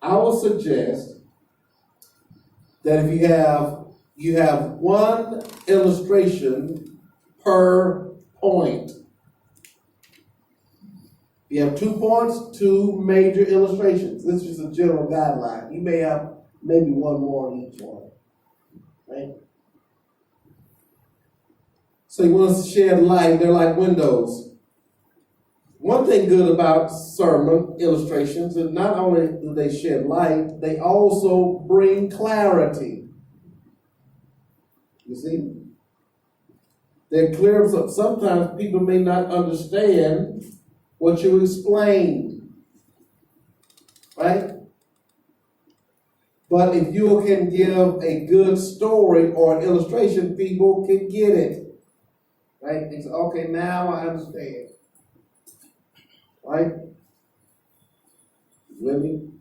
I will suggest that if you have one illustration per point. You have 2 points, 2 major illustrations. This is a general guideline. You may have maybe one more in each one. Right? So you want to shed light. They're like windows. One thing good about sermon illustrations is not only do they shed light, they also bring clarity. You see? They're clear. Sometimes people may not understand what you explained. Right? But if you can give a good story or an illustration, people can get it. Right? They say, okay, now I understand. Right? With me?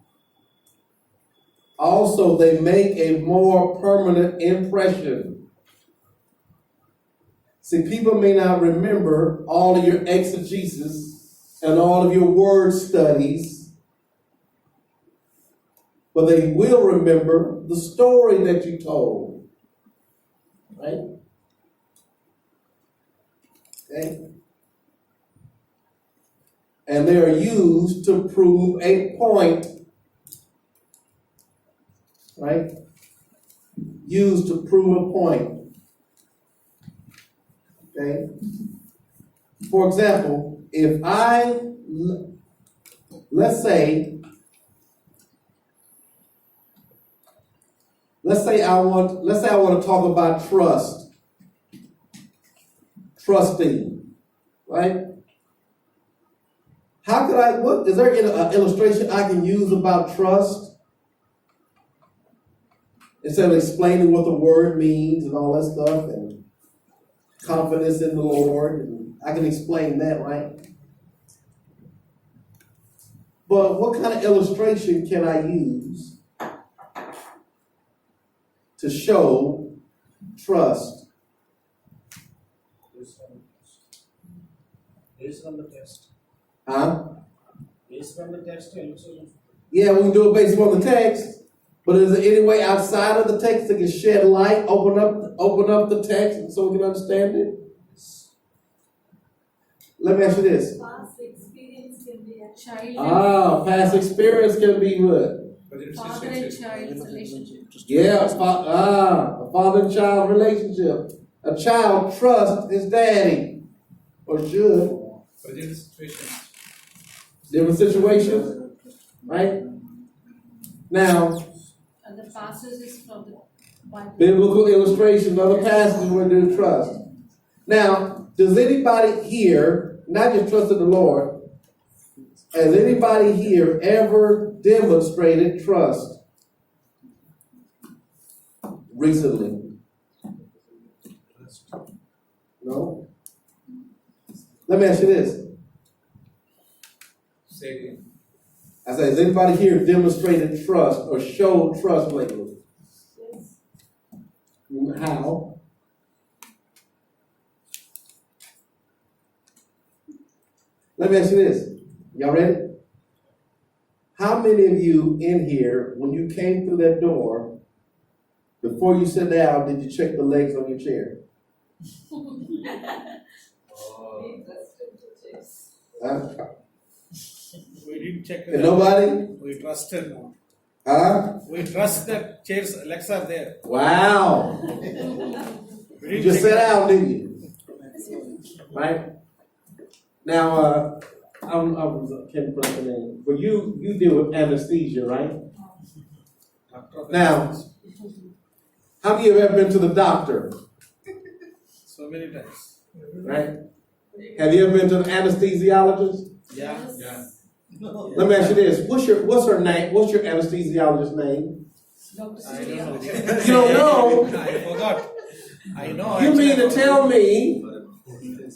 Also, they make a more permanent impression. See, people may not remember all of your exegesis and all of your word studies, but they will remember the story that you told. Right? Okay? And they are used to prove a point. Right? Used to prove a point. Okay? For example, if let's say I want to talk about trust. Trusting. Right? Is there an illustration I can use about trust? Instead of explaining what the word means and all that stuff and confidence in the Lord, and I can explain that, right? But what kind of illustration can I use to show trust? Based on the text. Huh? Based on the text, Yeah, we can do it based on the text. But is there any way outside of the text that can shed light, open up the text so we can understand it? Let me ask you this. Past experience can be a Child Past experience can be good. and father and child relationship. Yeah, a father and child relationship. A child trusts his daddy, or should. Present situations. Different situations, right? Now, And the passage is from the Bible. biblical illustration of the passage where they trust. Now, does anybody here, not just trust in the Lord, has anybody here ever demonstrated trust recently? No? Let me ask you this. Say again. I say, has anybody here demonstrated trust or showed trust lately? yes. How? Let me ask you this. Y'all ready? How many of you in here, when you came through that door, before you sit down, did you check the legs on your chair? Huh? We didn't check. And nobody? We trusted now. Huh? We trust that chairs, legs are there. Wow. We You didn't just check sat it. down, didn't you? Right? Now, I can't pronounce the name, but you deal with anesthesia, right? Now, how many of you have ever been to the doctor? So many times. Right? Have you ever been to an anesthesiologist? Yeah. Yes. Let me ask you this. What's her name? What's your anesthesiologist's name? Dr. I Timothy. don't know. You don't know? I forgot. I know. You mean to tell me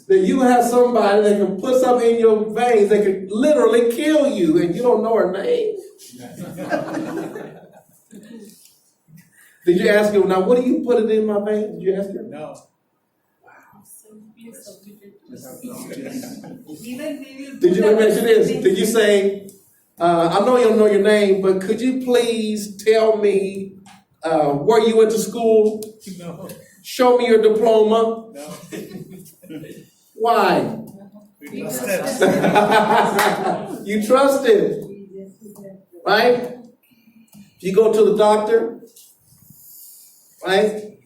that you have somebody that can put something in your veins that can literally kill you and you don't know her name? Did you ask her, now what do you put it in my veins? Did you ask her? No. Simply submitted. Even we will. Did you, let me ask you this, did you say, I know you don't know your name, but could you please tell me where you went to school? No. Show me your diploma. No. Why? We trusted. You trusted, right? If you go to the doctor, right?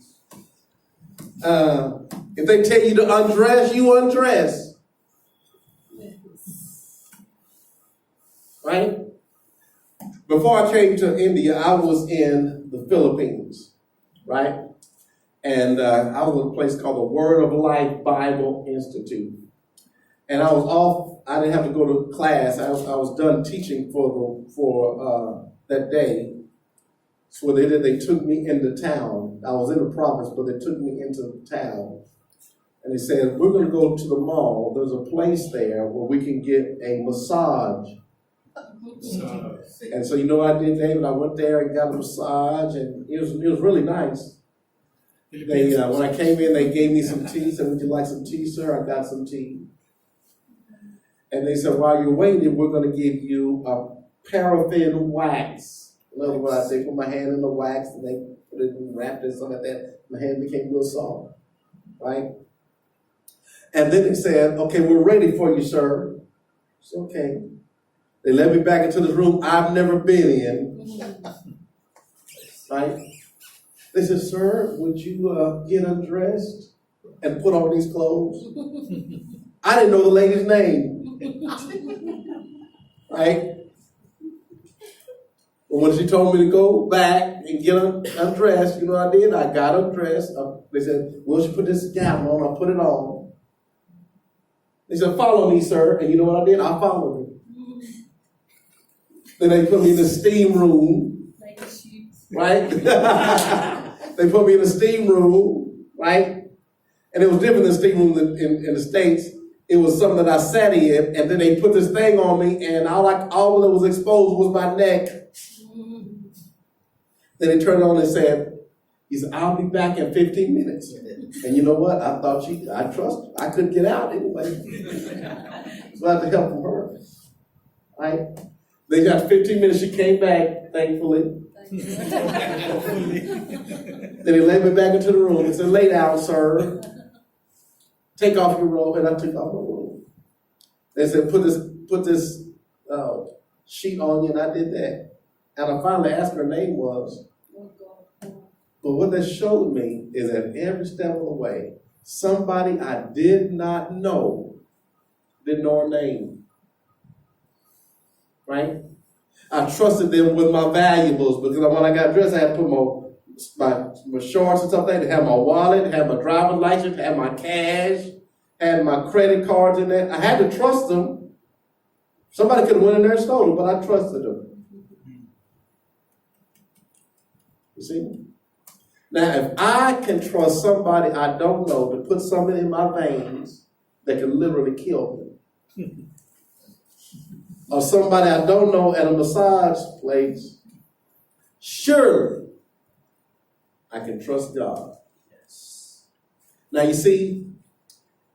If they tell you to undress, you undress. Right? Before I came to India, I was in the Philippines, right? And I was in a place called the Word of Life Bible Institute. And I was off, I didn't have to go to class. I was done teaching for that day. So what they did, they took me into town. I was in the province, but they took me into town. And they said, we're going to go to the mall. There's a place there where we can get a massage. And so you know what I did, David? I went there and got a massage, and it was really nice. They when I came in, they gave me some tea. Said, would you like some tea, sir? I got some tea. And they said, while you're waiting, we're going to give you a paraffin wax. In other words, they put my hand in the wax, and they put it and wrapped it, something like that. My hand became real soft, right? And then they said, okay, we're ready for you, sir. It's okay. They let me back into this room I've never been in, right? They said, sir, would you get undressed and put on these clothes? I didn't know the lady's name, right? But when she told me to go back and get undressed, you know what I did? I got undressed. They said, well, you put this gown on. I put it on. They said, follow me, sir. And you know what I did? I followed them. Then they put me in the steam room, Like a sheep. right? They put me in the steam room, right? And it was different than steam room in the States. It was something that I sat in, and then they put this thing on me, and all that was exposed was my neck. Then they turned it on and said, he said, I'll be back in 15 minutes. And you know what? I thought I couldn't get out anyway. So I had to help from her, right? They got 15 minutes. She came back, thankfully. Then they led me back into the room and said, lay down, sir. Take off your robe. And I took off my robe. They said, put this sheet on you, and I did that. And I finally asked her name was. But what that showed me is that every step of the way, somebody I did not know didn't know her name. Right? I trusted them with my valuables because when I got dressed, I had to put my shorts and stuff like that. I had my wallet, had my driver's license, had my cash, had my credit cards in there. I had to trust them. Somebody could have went in there and stole it, but I trusted them. You see? Now, if I can trust somebody I don't know to put something in my veins that can literally kill me, or somebody I don't know at a massage place, surely I can trust God. Yes. Now, you see,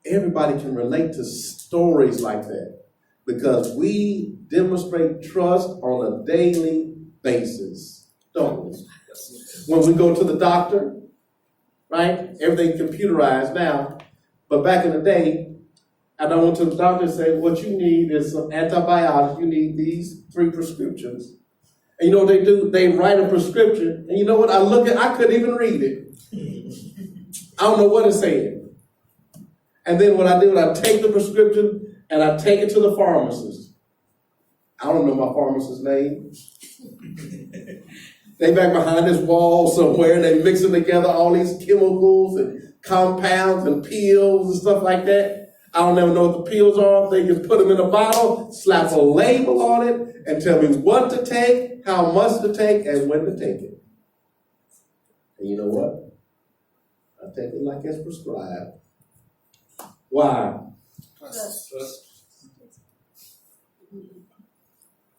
everybody can relate to stories like that because we demonstrate trust on a daily basis, don't we? When we go to the doctor, right? Everything computerized now. But back in the day, I went to the doctor and said, what you need is some antibiotics. You need these 3 prescriptions. And you know what they do? They write a prescription. And you know what? I couldn't even read it. I don't know what it said. And then what I did, I take the prescription and I take it to the pharmacist. I don't know my pharmacist's name. They back behind this wall somewhere, and they mixing together all these chemicals and compounds and pills and stuff like that. I don't ever know what the pills are. They just put them in a bottle, slap a label on it, and tell me what to take, how much to take, and when to take it. And you know what? I take it like it's prescribed. Why?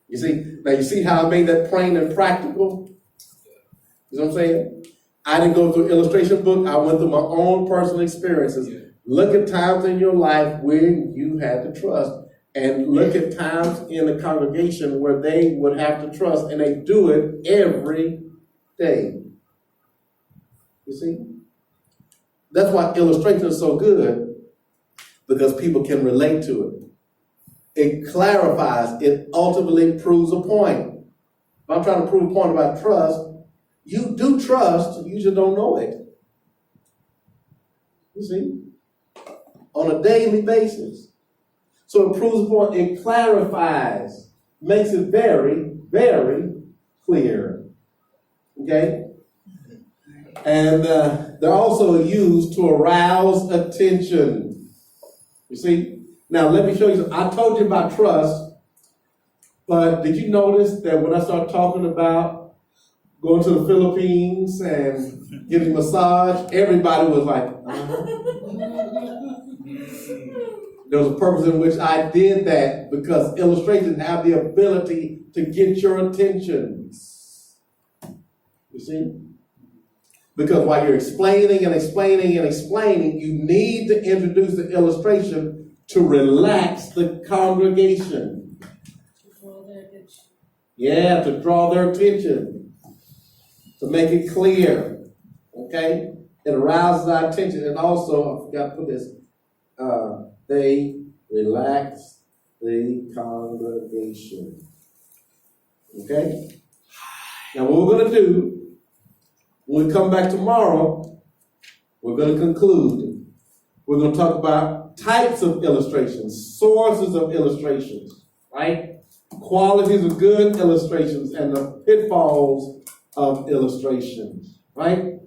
You see how I made that plain and practical? You know what I'm saying? I didn't go through an illustration book. I went through my own personal experiences. Yeah. Look at times in your life when you had to trust, and look at times in the congregation where they would have to trust, and they do it every day. You see? That's why illustration is so good, because people can relate to it. It clarifies, it ultimately proves a point. If I'm trying to prove a point about trust, you do trust, you just don't know it. You see? On a daily basis. So it proves a point, it clarifies, makes it very, very clear. Okay? And they're also used to arouse attention. You see? Now, let me show you something. I told you about trust, but did you notice that when I started talking about going to the Philippines and getting a massage, everybody was like, There was a purpose in which I did that, because illustrations have the ability to get your attention. You see? Because while you're explaining and explaining and explaining, you need to introduce the illustration to relax the congregation. To draw their attention. Yeah, to draw their attention. To make it clear. Okay? It arouses our attention. And also, I forgot to put this, they relax the congregation. Okay? Now what we're going to do, when we come back tomorrow, we're going to conclude. We're going to talk about types of illustrations, sources of illustrations, right? Qualities of good illustrations and the pitfalls of illustrations, right?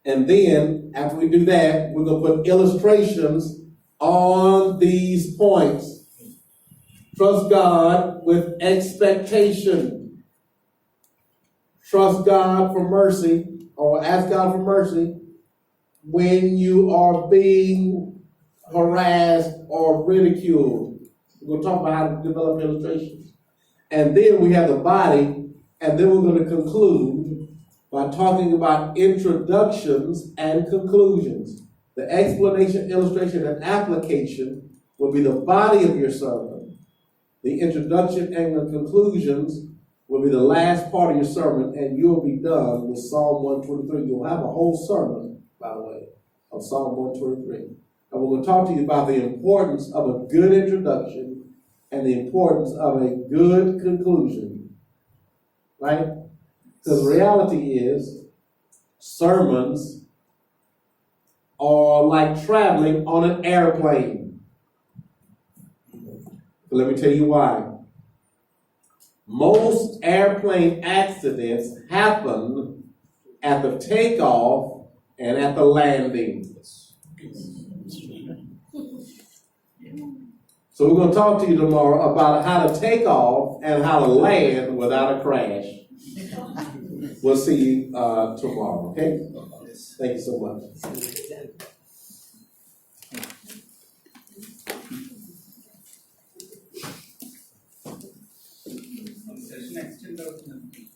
And then, after we do that, we're going to put illustrations on these points. Trust God with expectation. Trust God for mercy, or ask God for mercy when you are being harassed or ridiculed. We're going to talk about how to develop illustrations. And then we have the body, and then we're going to conclude by talking about introductions and conclusions. The explanation, illustration, and application will be the body of your sermon. The introduction and the conclusions will be the last part of your sermon, and you'll be done with Psalm 123. You'll have a whole sermon, by the way, of Psalm 123. And we're going to talk to you about the importance of a good introduction and the importance of a good conclusion. Right? Because the reality is, sermons are like traveling on an airplane. But let me tell you why. Most airplane accidents happen at the takeoff and at the landing. So we're going to talk to you tomorrow about how to take off and how to land without a crash. We'll see you tomorrow, okay? Thank you so much. Session extend అవుతుందండి.